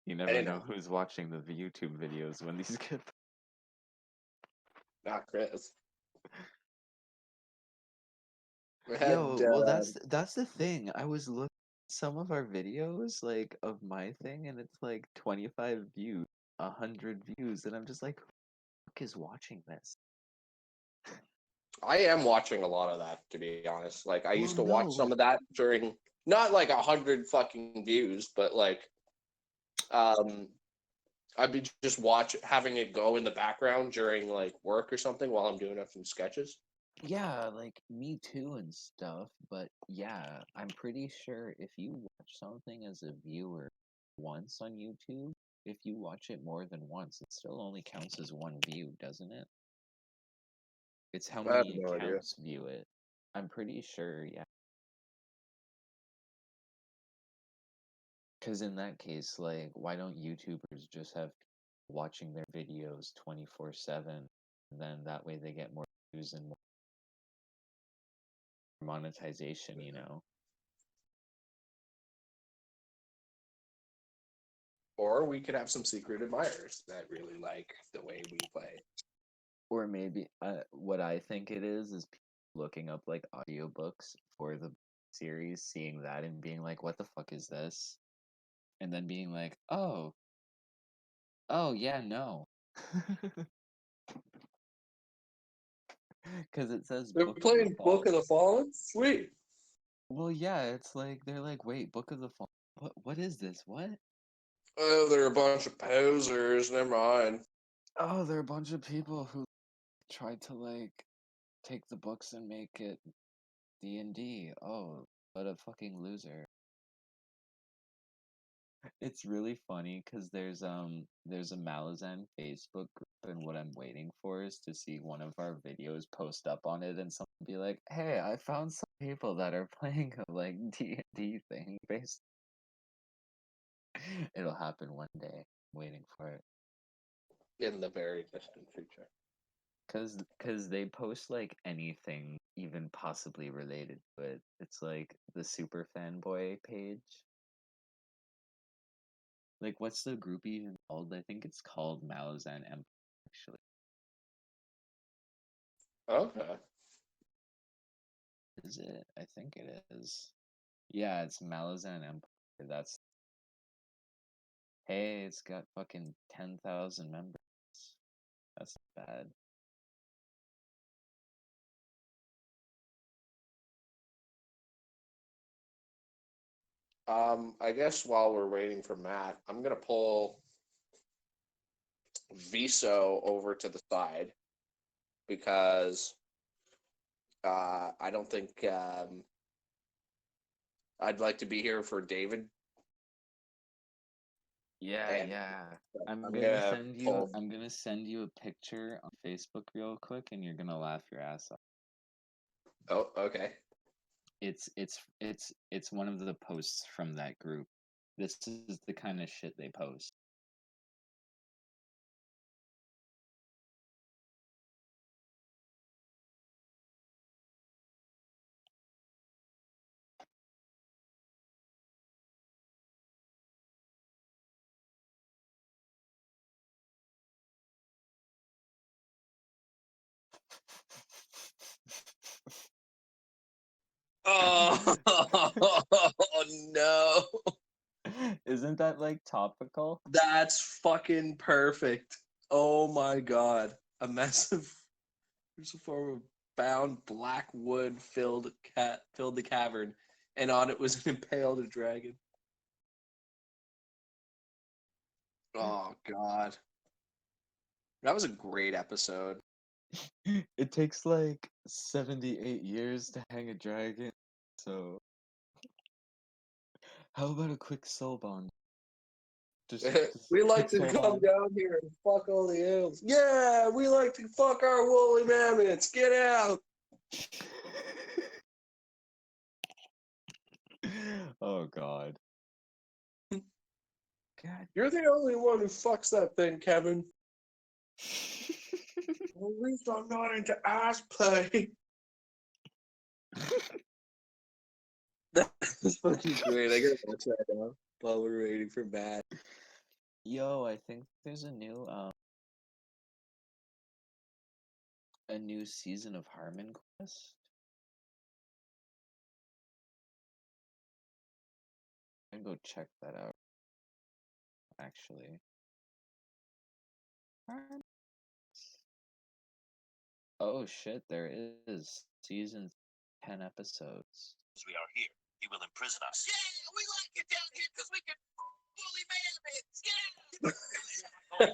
You never Hey know now. who's watching the YouTube videos when these get. Not Chris. We Yo, had well that's the thing. I was looking at some of our videos like of my thing and it's like 25 views, 100 views, and I'm just like, who the fuck is watching this? I am watching a lot of that, to be honest. Like I used to watch no, some of that during not like 100 fucking views, but like I'd be just having it go in the background during like work or something while I'm doing some sketches. yeah, like me too and stuff, but yeah, I'm pretty sure if you watch something as a viewer once on YouTube, if you watch it more than once, it still only counts as 1 view, doesn't it? It's how I have many no idea. accounts view it. I'm pretty sure, yeah. Because in that case, like, why don't YouTubers just have people watching their videos 24/7? And then that way they get more views and more monetization, you know? Or we could have some secret admirers that really like the way we play. Or maybe what I think it is people looking up like audiobooks for the series, seeing that and being like, what the fuck is this? And then being like, oh, yeah, no. Because it says They're Book of the playing Book Fall. of the Fallen? Sweet. Well, yeah, it's like they're like, wait, Book of the Fall. What is this? What? Oh, they're a bunch of posers. Never mind. Oh, they're a bunch of people who tried to like take the books and make it D&D. Oh, what a fucking loser. It's really funny because there's a Malazan Facebook group, and what I'm waiting for is to see one of our videos post up on it and someone be like, "Hey, I found some people that are playing a like D&D thing." Based, it'll happen one day. I'm waiting for it. In the very distant future. Cause they post like anything even possibly related to it. It's like the super fanboy page. Like, what's the group even called? I think it's called Malazan Empire, actually. Okay. Is it? I think it is. Yeah, it's Malazan Empire. That's hey, it's got fucking 10,000 members. That's not bad. I guess while we're waiting for Matt, I'm gonna pull Viso over to the side because I don't think I'd like to be here for David. Yeah, And yeah. I'm I'm gonna gonna send you pull. I'm gonna send you a picture on Facebook real quick and you're gonna laugh your ass off. Oh, okay. it's one of the posts from that group. This is the kind of shit they post. Oh, no. Isn't that like topical? That's fucking perfect. Oh my god. A massive cruciform of bound black wood filled the cavern, and on it was an impaled dragon. Oh god. That was a great episode. It takes like 78 years to hang a dragon. So, how about a quick soul bond? Just We like quick to soul come bond. down here and fuck all the elves. Yeah, we like to fuck our woolly mammoths. Get out. Oh god. God. You're the only one who fucks that thing, Kevin. Well, at least I'm not into ass play. That's fucking great. I gotta watch that now while we're waiting for Matt. Yo, I think there's a new season of Harmon Quest. I can go check that out. Actually. Oh shit, there is season 10 episodes. We are here. He will imprison us. Yeah, we like it down here because we can bully mammoths. Yeah. You're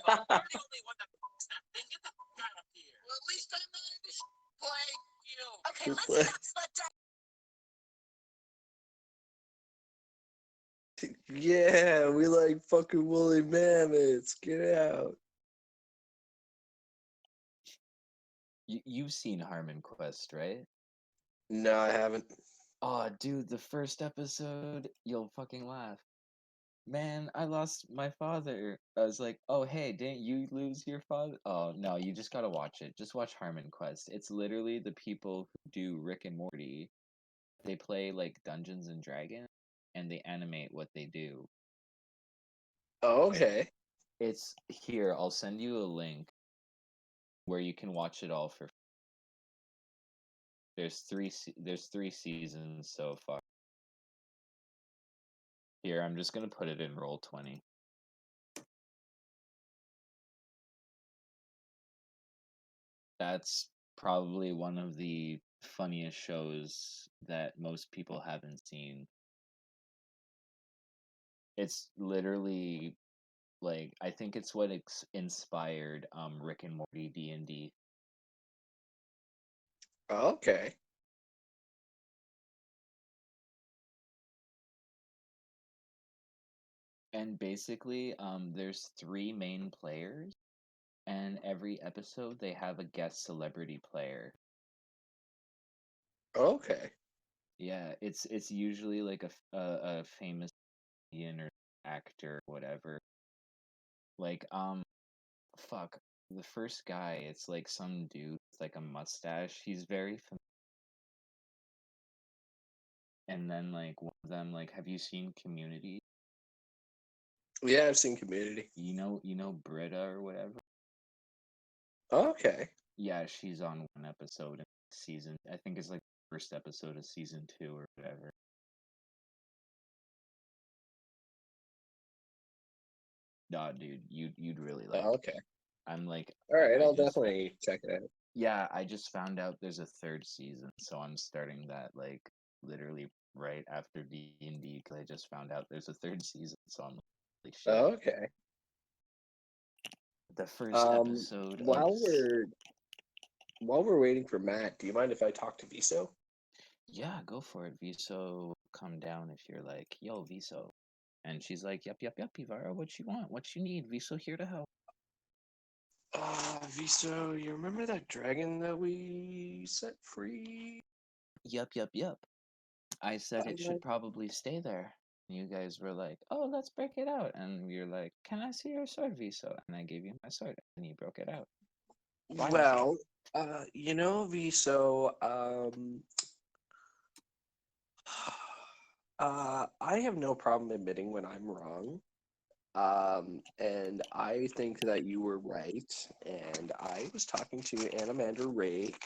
the only one that fucks that thing. Get the fuck out of here. Well, at least I'm not in this play. You. Okay, let's not Yeah, we like fucking woolly mammoths. Get out. You've seen Harmon Quest, right? No, I haven't. Oh, dude, the first episode, you'll fucking laugh. Man, I lost my father. I was like, oh, hey, didn't you lose your father? Oh, no, you just gotta watch it. Just watch Harmon Quest. It's literally the people who do Rick and Morty. They play like Dungeons and Dragons, and they animate what they do. Oh, okay. It's here. I'll send you a link where you can watch it all for. There's three seasons so far. Here, I'm just gonna put it in Roll20. That's probably one of the funniest shows that most people haven't seen. It's literally like I think it's what inspired Rick and Morty D&D. Oh, okay. And basically there's three main players, and every episode they have a guest celebrity player. Okay. Yeah, it's usually like a famous comedian or actor or whatever. Like fuck, the first guy, it's like some dude with like a mustache. He's very and then like one of them, like, have you seen Community? Yeah, I've seen Community. You know Britta or whatever? Okay. Yeah, she's on one episode in season. I think it's like the first episode of season 2 or whatever. Nah, dude, you'd really like Oh, it. okay. I'm like, All right, I I'll just definitely check it out. yeah, I just found out there's a third season, so I'm starting that like literally right after D&D because I just found out there's a third season, so I'm like, holy shit. Oh, okay. The first episode of While we're waiting for Matt, do you mind if I talk to Viso? yeah, go for it. Viso, come down if you're like, yo, Viso. And she's like, yep, Ivara, what you want? What you need? Viso here to help. Viso, you remember that dragon that we set free? Yep. I said it should probably stay there. You guys were like, "Oh, let's break it out," and you're like, "Can I see your sword, Viso?" And I gave you my sword, and you broke it out. Why, Viso? Well, Viso, I have no problem admitting when I'm wrong. And I think that you were right. And I was talking to Anamander Rake.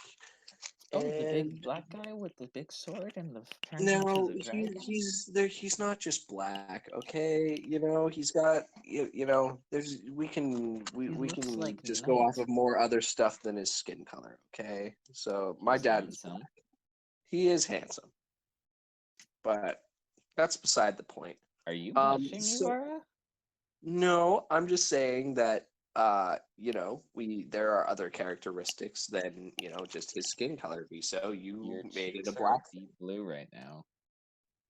Oh, the big And black guy with the big sword and the turns into no, the dragon. he's there. He's not just black, okay? He's got There's we can He looks can like just go off Knight. of more other stuff than his skin color, okay? So my He's dad is handsome. black. He is handsome, but that's beside the point. Are you blushing, So Ivara? no, I'm just saying that there are other characteristics than just his skin color. So you Your made it cheeks a are black. deep blue right now.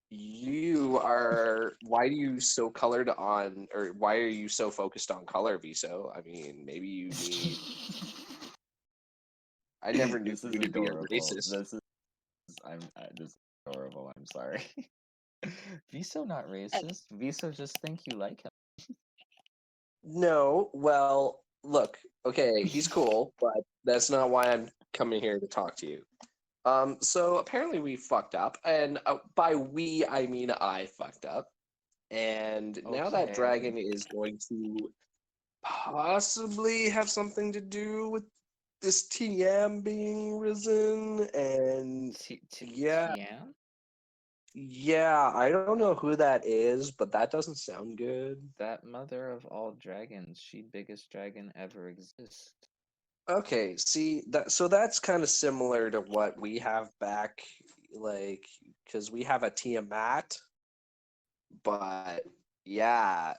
Why do you so colored on, or why are you so focused on color, Viso? I mean, maybe you need. I never knew This is you to be a adorable. racist. This is adorable. I'm sorry. Viso not racist. Viso just think you like him. No, well, look, okay, he's cool, but that's not why I'm coming here to talk to you. So apparently we fucked up, and by we I mean I fucked up, and now that Okay. dragon is going to possibly have something to do with this TM being risen, and yeah, Tian? yeah, I don't know who that is, but that doesn't sound good. That mother of all dragons. She biggest dragon ever exist. Okay, see so that's kind of similar to what we have back, like, because we have a Tiamat, but yeah,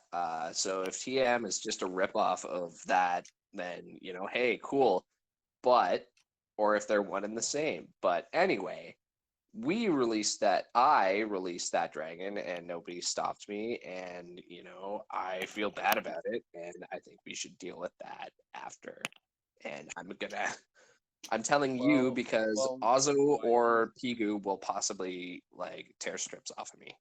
so if TM is just a ripoff of that, then hey, cool. But or if they're one and the same. But anyway, I released that dragon and nobody stopped me, and I feel bad about it, and I think we should deal with that after. And I'm telling you because Ozo or Pigu will possibly like tear strips off of me.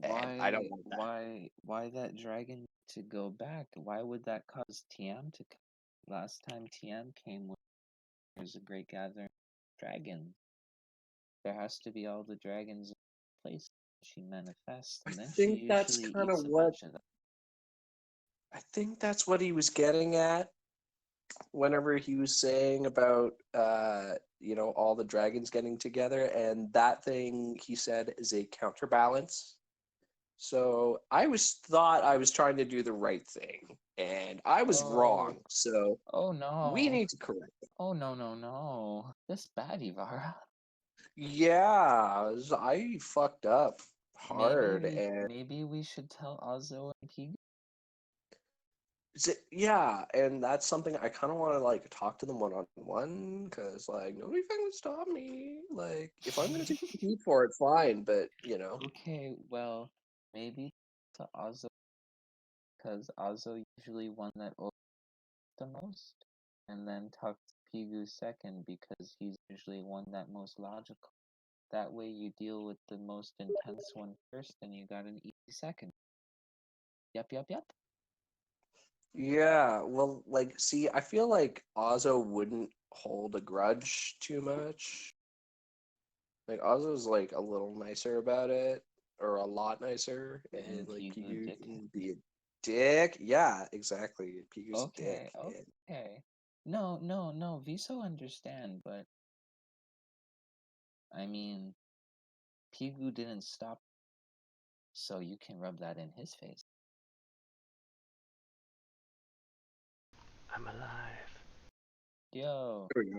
And I don't want that. Why that dragon to go back? Why would that cause TM to come? Last time TM came when there's a great gathering of dragons. There has to be all the dragons in place. She manifests, and then she usually eats a bunch of them. I think that's what he was getting at whenever he was saying about all the dragons getting together, and that thing he said is a counterbalance. So I thought I was trying to do the right thing, and I was wrong. So Oh no. we need to correct it. Oh no. This bad, Ivara. Yeah, I fucked up hard, and Maybe we should tell Ozo and Pigu. yeah, and that's something I kind of want to like talk to them one-on-one, because like nobody fucking stop me. Like if I'm gonna take the heat for it, fine, but Okay, well, maybe to Ozo, because Ozo usually one that the most, and then talk to Pigu second because he's usually one that most logical. That way you deal with the most intense one first, and you got an easy second. Yep. Yeah, well, like, see, I feel like Ozzo wouldn't hold a grudge too much. Like Ozzo's like a little nicer about it, or a lot nicer, and like Pigu Pigu dickhead. can be a dick. Yeah, exactly. Pigu's a dick. Okay. No. Viso understand, but I mean, Pigu didn't stop, so you can rub that in his face. I'm alive. Yo. There we go.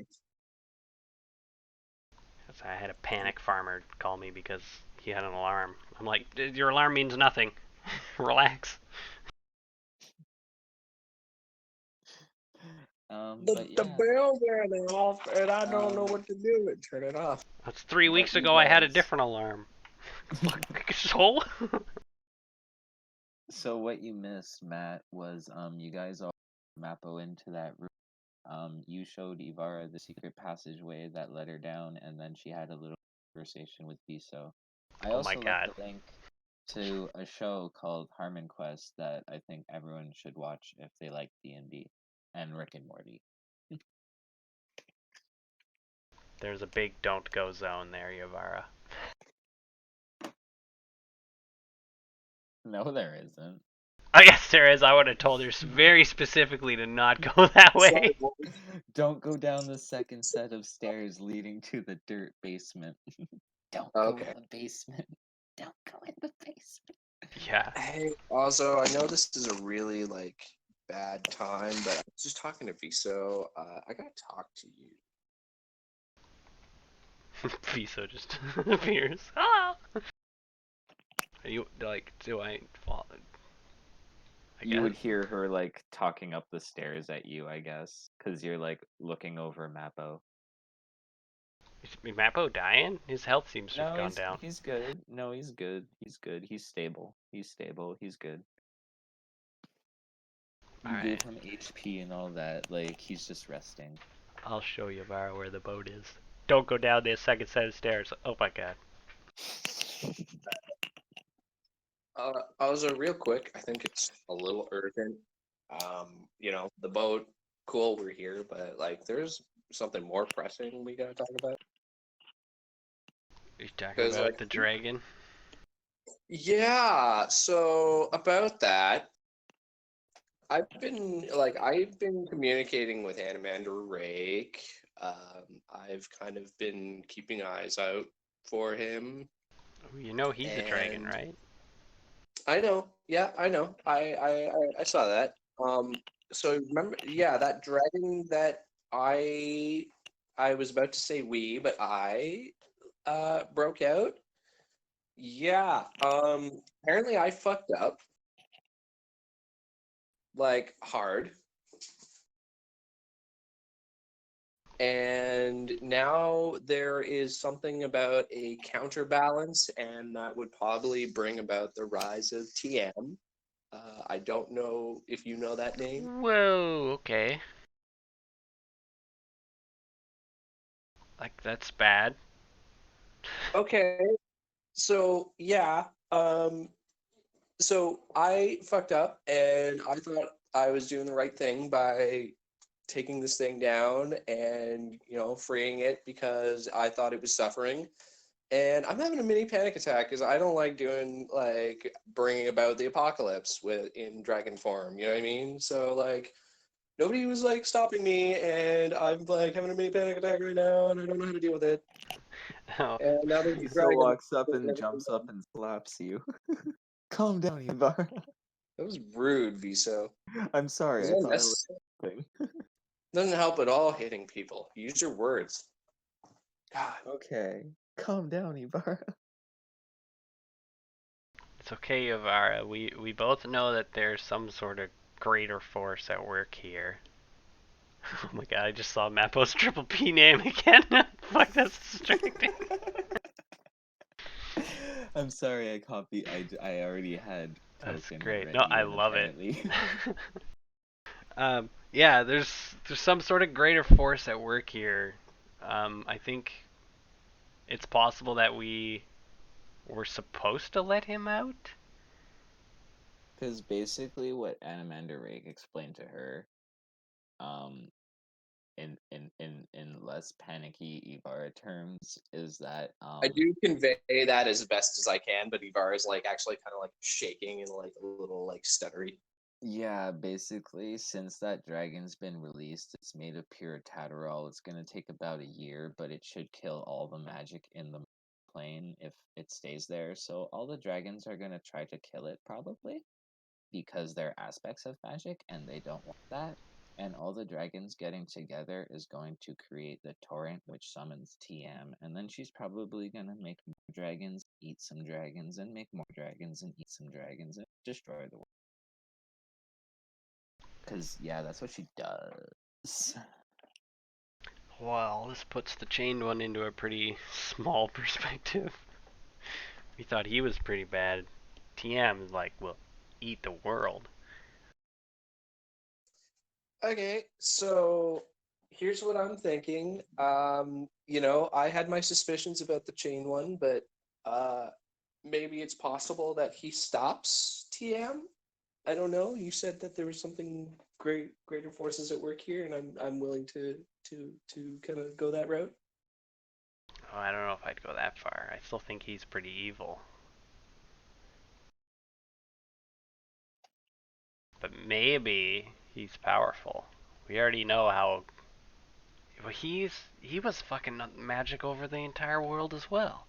I had a panic farmer call me because he had an alarm. I'm like, your alarm means nothing. Relax. The bell went off, and I don't know what to do. Turn it off. That's 3 weeks ago. I had a different alarm. So. So what you missed, Matt, was you guys all Mappo into that room. You showed Ivara the secret passageway that led her down, and then she had a little conversation with Viso. I Oh my also God. left a link to a show called Harmon Quest that I think everyone should watch if they like D&D and Rick and Morty. There's a big don't go zone there, Yavara. No, there isn't. Oh yes, there is. I would have told her very specifically to not go that Sorry, way. what was- Don't go down the second set of stairs leading to the dirt basement. Don't go Okay. in the basement. Don't go in the basement. Yeah. Hey, also, I know this is a really like bad time, but I was just talking to Viso. I gotta talk to you. Viso just appears. Ah! Are you like? Do I fall? I You would guess. hear her like talking up the stairs at you, I guess, because you're like looking over Mappo. Is Mappo dying? His health seems to have No, gone down. he's good. No, he's good. He's good. He's stable. He's stable. He's good. You Alright. gave him HP and all that. Like he's just resting. I'll show you, Vara, where the boat is. Don't go down the second set of stairs. Oh my God. Also, real quick, I think it's a little urgent. The boat, cool, we're here, but like, there's something more pressing we gotta talk about. You talking 'Cause, about like, the dragon? Yeah, so about that, I've been communicating with Animander Rake. I've kind of been keeping eyes out for him. You know he's a dragon, And right? I know, yeah, I know. I saw that. So remember, yeah, that dragon that I was about to say we, but I broke out. Yeah, apparently I fucked up like hard. And now there is something about a counterbalance, and that would probably bring about the rise of TM. I don't know if you know that name. Whoa, okay. Like, that's bad. Okay, so yeah, so I fucked up, and I thought I was doing the right thing by taking this thing down and freeing it because I thought it was suffering. And I'm having a mini panic attack because I don't like doing like bringing about the apocalypse in dragon form. You know what I mean? So like nobody was like stopping me, and I'm like having a mini panic attack right now, and I don't know how to deal with it. Oh, And now there's a He still dragon. walks up and jumps up and slaps you. Calm down, Ivar. That was rude, Viso. I'm sorry. I It's thought I was unnecessary. thing. Doesn't help at all hitting people. Use your words. God. Okay. Calm down, Ivar. it's okay, Yavara. We both know that there's some sort of greater force at work here. Oh my God, I just saw Mappo's triple P name again. Fuck, that's distracting. I'm sorry. I already had. That's Token great. already, No, I and love it. apparently- Yeah, there's some sort of greater force at work here. I think it's possible that we were supposed to let him out. Because basically, what Animander Rake explained to her, um, in less panicky Ibarra terms, is that I do convey that as best as I can, but Ivar is like actually kind of like shaking and like a little like stuttery. yeah, basically, since that dragon's been released, it's made of pure Tadorol. It's gonna take about a year, but it should kill all the magic in the plane if it stays there. So all the dragons are gonna try to kill it probably because they're aspects of magic and they don't want that. And all the dragons getting together is going to create the torrent which summons TM, and then she's probably gonna make more dragons, eat some dragons, and make more dragons and eat some dragons and destroy the world. Cause yeah, that's what she does. Well, this puts the chained one into a pretty small perspective. We thought he was pretty bad. TM is like, will eat the world. Okay, so here's what I'm thinking. I had my suspicions about the chain one, but maybe it's possible that he stops TM. I don't know. You said that there was something greater forces at work here, and I'm willing to kind of go that route. Oh, I don't know if I'd go that far. I still think he's pretty evil. But maybe he's powerful. We already know how. Well, he was fucking magic over the entire world as well.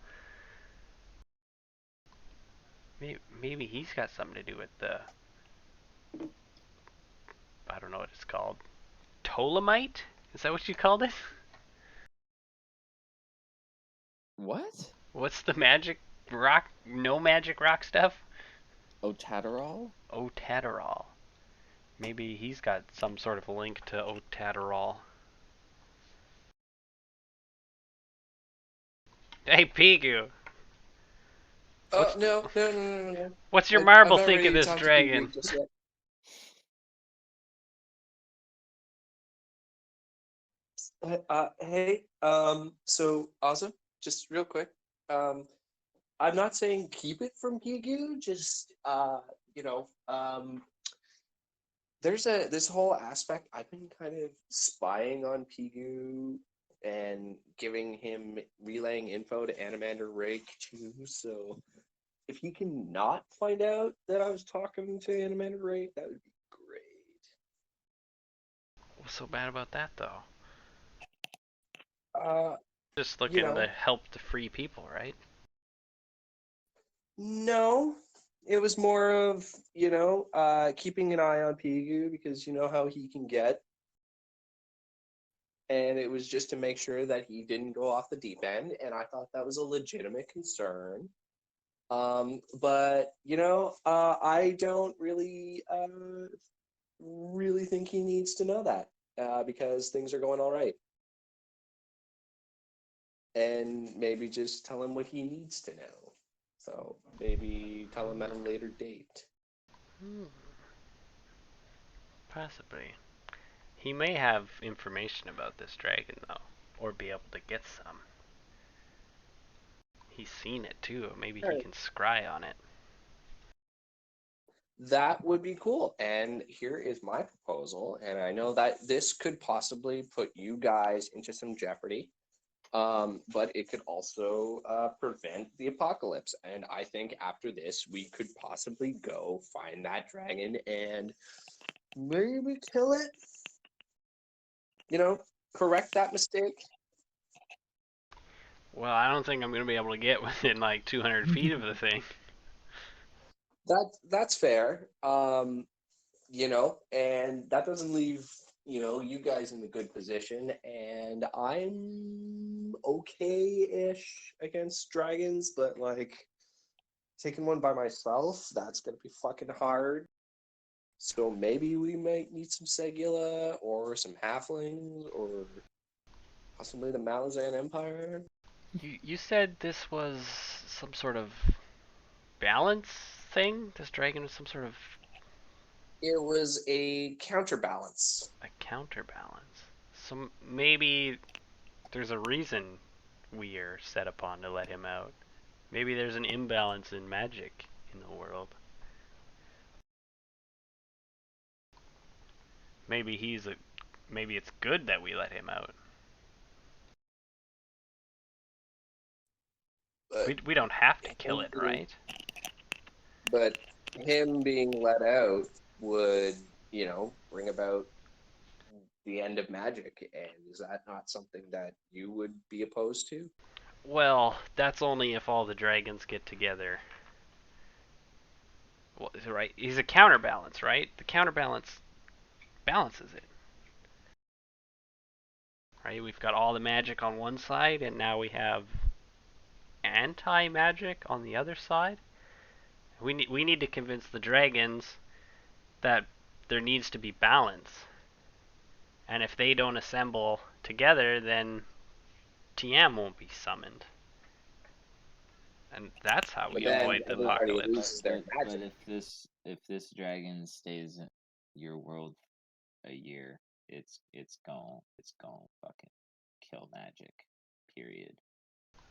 Maybe he's got something to do with the. I don't know what it's called. Ptolemite? Is that what you called it? What? What's the magic rock? No magic rock stuff? Otaterol? Otaterol. Maybe he's got some sort of link to Otaterol. Hey, Pigu. No. What's your I'm marble not think ready of to this talk to dragon? Pigu just yet. Hey, so awesome. Just real quick, I'm not saying keep it from Pigu. Just you know, there's this whole aspect. I've been kind of spying on Pigu and giving him relaying info to Animander Rake too. So if he can not find out that I was talking to Animander Rake, that would be great. What's so bad about that, though? Uh, Just you looking to know, help the free people, right? no, it was more of, keeping an eye on Pigu because you know how he can get. And it was just to make sure that he didn't go off the deep end. And I thought that was a legitimate concern. But I don't really think he needs to know that because things are going all right. And maybe just tell him what he needs to know. So maybe tell him at a later date. Possibly. He may have information about this dragon, though, or be able to get some. He's seen it too. Maybe he can scry on it. That would be cool. And here is my proposal. And I know that this could possibly put you guys into some jeopardy, but it could also prevent the apocalypse. And I think after this, we could possibly go find that dragon and maybe kill it. Correct that mistake. Well, I don't think I'm going to be able to get within like 200 feet of the thing. That's fair. And that doesn't leave you guys in a good position. And I'm okay-ish against dragons, but like taking one by myself, that's gonna be fucking hard. So maybe we might need some Segula or some halflings or possibly the Malazan Empire. You said this was some sort of balance thing? This dragon was some sort of It was a counterbalance. a counterbalance. So maybe there's a reason we are set upon to let him out. Maybe there's an imbalance in magic in the world. Maybe maybe it's good that we let him out. We don't have to kill it, right? But him being let out would, bring about the end of magic. And is that not something that you would be opposed to? Well, that's only if all the dragons get together. Well, right? He's a counterbalance, right? The counterbalance balances it. Right? We've got all the magic on one side, and now we have anti-magic on the other side. We need to convince the dragons that there needs to be balance. And if they don't assemble together, then TM won't be summoned. And that's how But we then avoid the everybody apocalypse. loses their But magic. if this dragon stays in your world a year, it's gonna fucking kill magic. Period.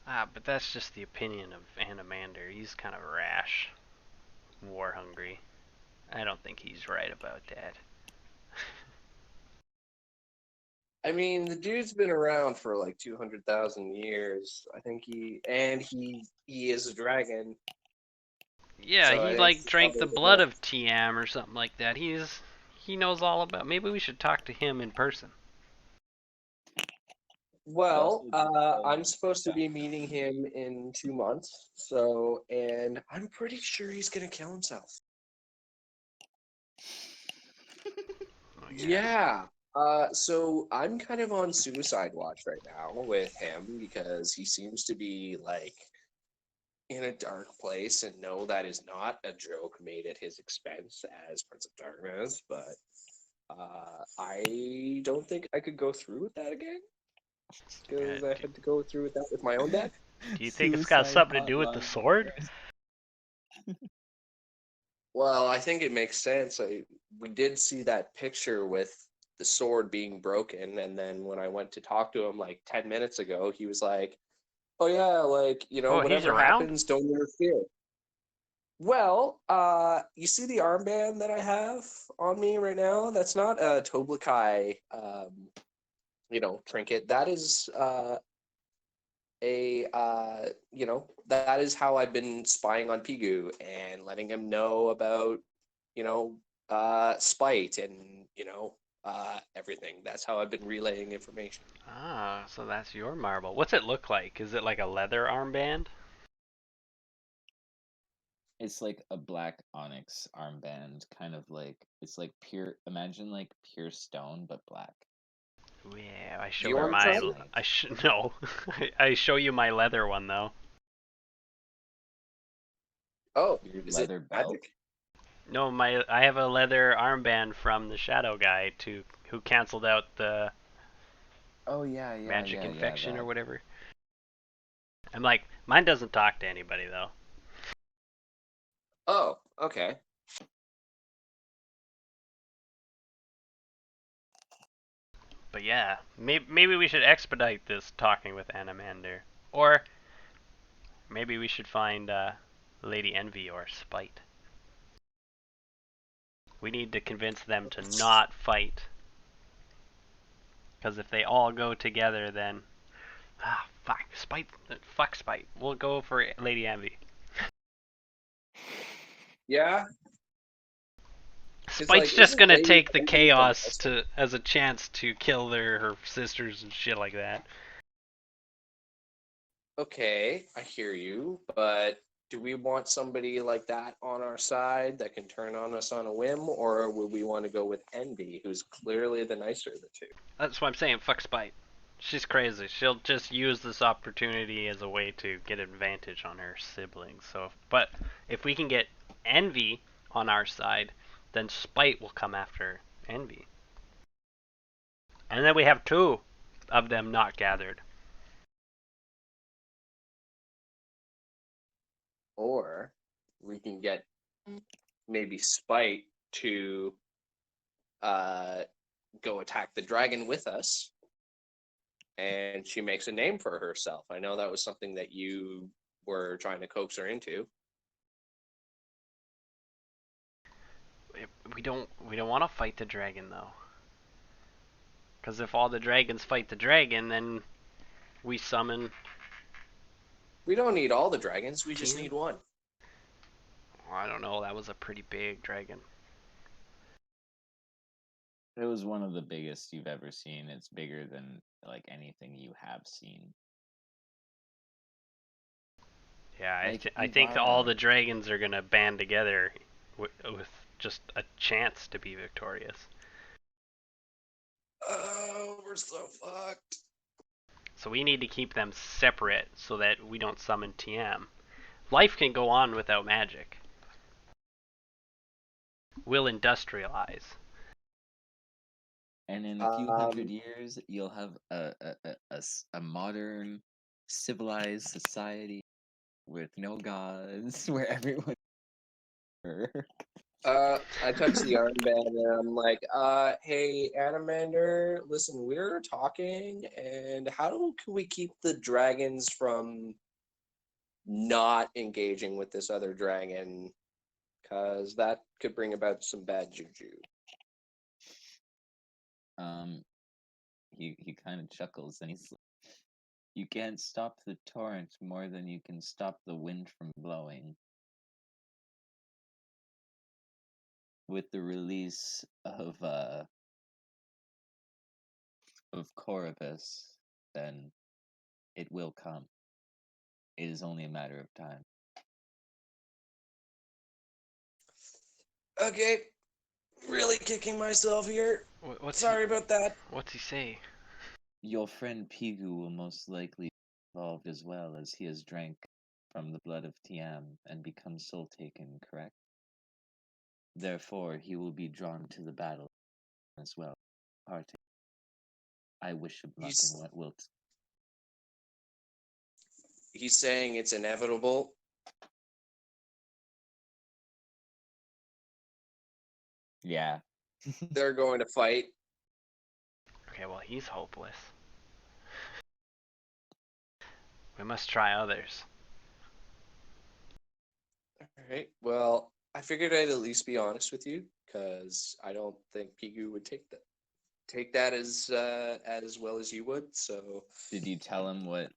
But that's just the opinion of Animander. He's kind of rash, war hungry. I don't think he's right about that. I mean, the dude's been around for like 200,000 years. I think he is a dragon. Yeah, So I he think like he's drank the probably blood the of TM or something like that. He knows all about. Maybe we should talk to him in person. Well, Also, I'm supposed to be meeting him in 2 months. So, and I'm pretty sure he's gonna kill himself. Oh, Yeah. So I'm kind of on suicide watch right now with him because he seems to be like in a dark place, and no, that is not a joke made at his expense as Prince of Darkness, but I don't think I could go through with that again because I had to go through with that with my own deck. Do you think it's got something to do with the sword? Well, I think it makes sense. We did see that picture with the sword being broken, and then when I went to talk to him like 10 minutes ago, he was like, "Oh yeah, like, Oh, he's whatever around? happens, don't interfere." Well, you see the armband that I have on me right now? That's not a Toblakai, trinket. That is that is how I've been spying on Pigu and letting him know about, spite and, everything. That's how I've been relaying information. Ah, so that's your marble. What's it look like? Is it like a leather armband? it's like a black onyx armband, kind of like it's like pure. Imagine like pure stone, but black. Yeah, I Do show you her want to try my. it? I no. I show you my leather one though. Oh, Your is it leather belt. magic? No, I have a leather armband from the Shadow guy who canceled out the Oh yeah, magic infection or that. whatever. I'm like, mine doesn't talk to anybody though. Oh, okay. But yeah, maybe we should expedite this talking with Animander, or maybe we should find Lady Envy or Spite. We need to convince them to not fight. Because if they all go together, then fuck Spite. We'll go for Lady Envy. Yeah. Spite's just isn't gonna Lady take the Envy chaos the as a chance to kill her sisters and shit like that. Okay, I hear you, but do we want somebody like that on our side that can turn on us on a whim, or would we want to go with Envy, who's clearly the nicer of the two? That's what I'm saying. Fuck Spite. She's crazy. She'll just use this opportunity as a way to get advantage on her siblings. But if we can get Envy on our side, then Spite will come after Envy. And then we have two of them not gathered. Or we can get maybe Spite to go attack the dragon with us, and she makes a name for herself. I know that was something that you were trying to coax her into. We don't want to fight the dragon though. Because if all the dragons fight the dragon, then we summon. We don't need all the dragons, we just Team? need one. I don't know. That was a pretty big dragon. It was one of the biggest you've ever seen. It's bigger than like anything you have seen. Yeah, Like, I think all Ibarra. the dragons are gonna band together with just a chance to be victorious. Oh, we're so fucked. So we need to keep them separate so that we don't summon TM. Life can go on without magic. We'll industrialize. And in a few hundred years, you'll have a modern, civilized society with no gods, where everyone. I touch the armband and I'm like, hey, Animander, listen, we're talking, and how can we keep the dragons from not engaging with this other dragon? Because that could bring about some bad juju. Um, he kind of chuckles and he's like, you can't stop the torrent more than you can stop the wind from blowing. With the release of Corvus, then it will come. It is only a matter of time. Okay, really kicking myself here. What's Sorry about that. What's he say? Your friend Pigu will most likely be involved as well, as he has drank from the blood of Tiam and become soul taken, correct? Therefore, he will be drawn to the battle as well. Partake. I wish him luck in what wilt. He's saying it's inevitable. Yeah. They're going to fight. Okay, well, he's hopeless. We must try others. All right. Well, I figured I'd at least be honest with you because I don't think Pigu would take that as well as you would. So Did you tell him what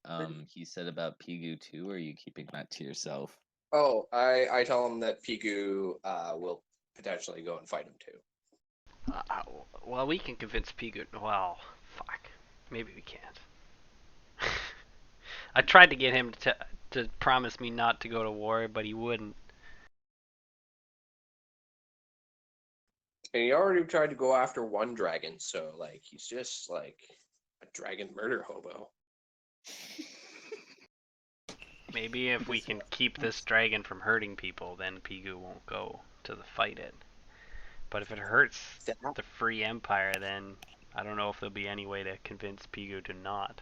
he said about Pigu too, or are you keeping that to yourself? oh, I tell him that Pigu will potentially go and fight him too. Well, we can convince Pigu. Well, fuck. Maybe we can't. I tried to get him to promise me not to go to war, but he wouldn't. And he already tried to go after one dragon, so like he's just like a dragon murder hobo. Maybe if we can keep this dragon from hurting people, then Pigu won't go to the fight it. But if it hurts the Free Empire, then I don't know if there'll be any way to convince Pigu to not.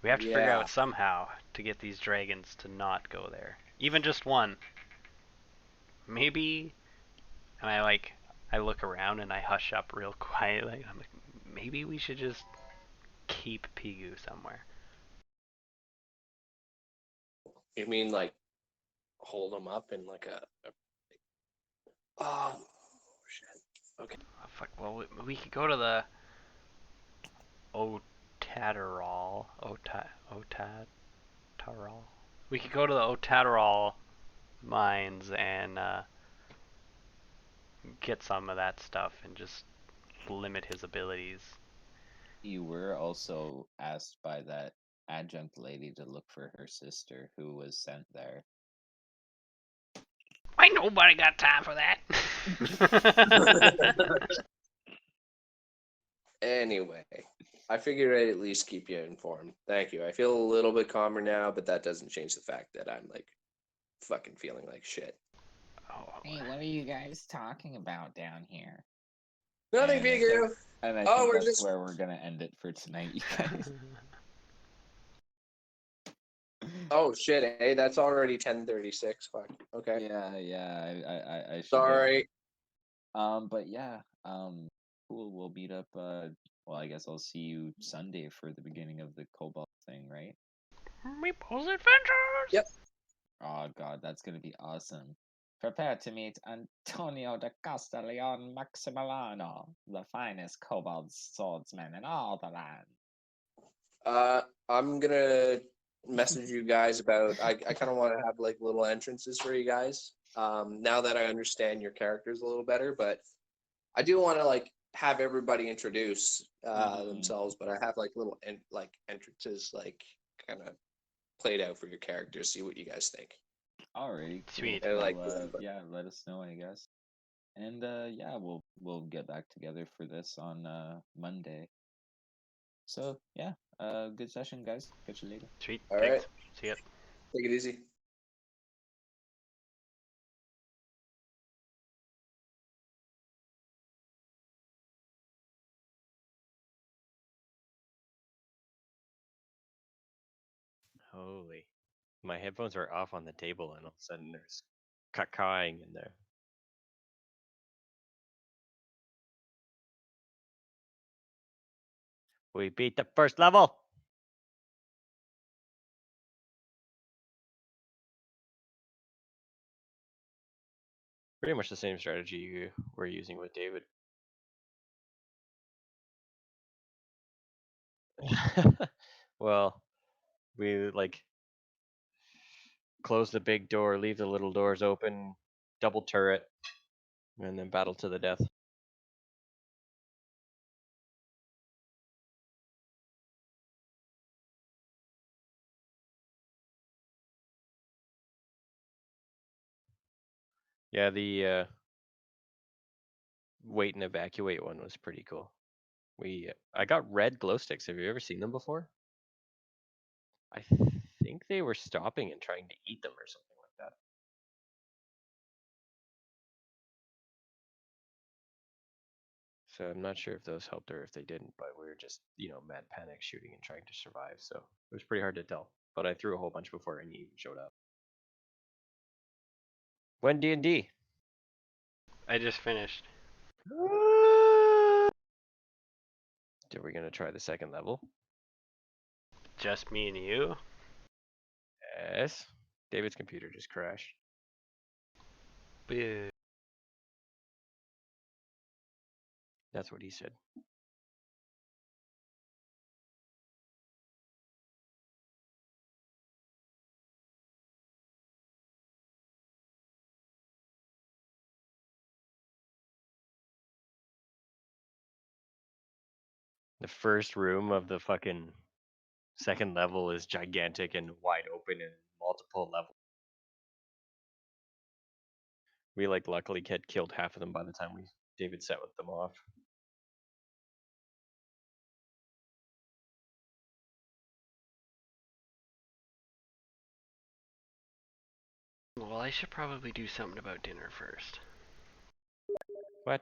We have to figure out somehow to get these dragons to not go there. Even just one. Maybe, and I look around and I hush up real quietly. I'm like, maybe we should just keep Pigu somewhere. You mean like hold him up in like a oh shit. Okay. Oh, fuck. Well, we could go to the Otadarol. Otadarol. We could go to the Otadarol mines and get some of that stuff and just limit his abilities. You were also asked by that adjunct lady to look for her sister who was sent there. Ain't nobody got time for that. Anyway, I figured I'd at least keep you informed. Thank you. I feel a little bit calmer now, but that doesn't change the fact that I'm like fucking feeling like shit. Hey, what are you guys talking about down here? Nothing, And I Pigu. think- And I Oh, think we're that's just- where we're gonna end it for tonight, you guys. Oh shit! Hey, that's already 10:36. Fuck. Okay. Yeah. I should Sorry. But yeah, cool. We'll meet up. Well, I guess I'll see you Sunday for the beginning of the Cobalt thing, right? Meeple's Adventures! Yep. Oh God, that's gonna be awesome. Prepare to meet Antonio da Castiglione Maximiliano, the finest kobold swordsman in all the land. I'm gonna message you guys about. I kind of want to have like little entrances for you guys. Now that I understand your characters a little better, but I do want to like have everybody introduce themselves. But I have like little entrances like kind of played out for your characters. See what you guys think. Alrighty, cool. Sweet. Well, yeah, let us know, I guess. And yeah, we'll get back together for this on Monday. So yeah, good session, guys. Catch you later. Sweet. All Thanks. right. See ya. Take it easy. Holy. My headphones are off on the table, and all of a sudden there's cacawing in there. We beat the first level. Pretty much the same strategy you were using with David. Well, we like close the big door, leave the little doors open, double turret, and then battle to the death. Yeah, the wait and evacuate one was pretty cool. I got red glow sticks. Have you ever seen them before? I think they were stopping and trying to eat them or something like that. So I'm not sure if those helped or if they didn't, but we were just, mad panic shooting and trying to survive. So it was pretty hard to tell. But I threw a whole bunch before any even showed up. When D&D? I just finished. We're gonna try the second level. Just me and you? Yes. David's computer just crashed. Boo. That's what he said. The first room of the fucking second level is gigantic and wide open and multiple levels. We luckily had killed half of them by the time David set with them off. Well, I should probably do something about dinner first. What?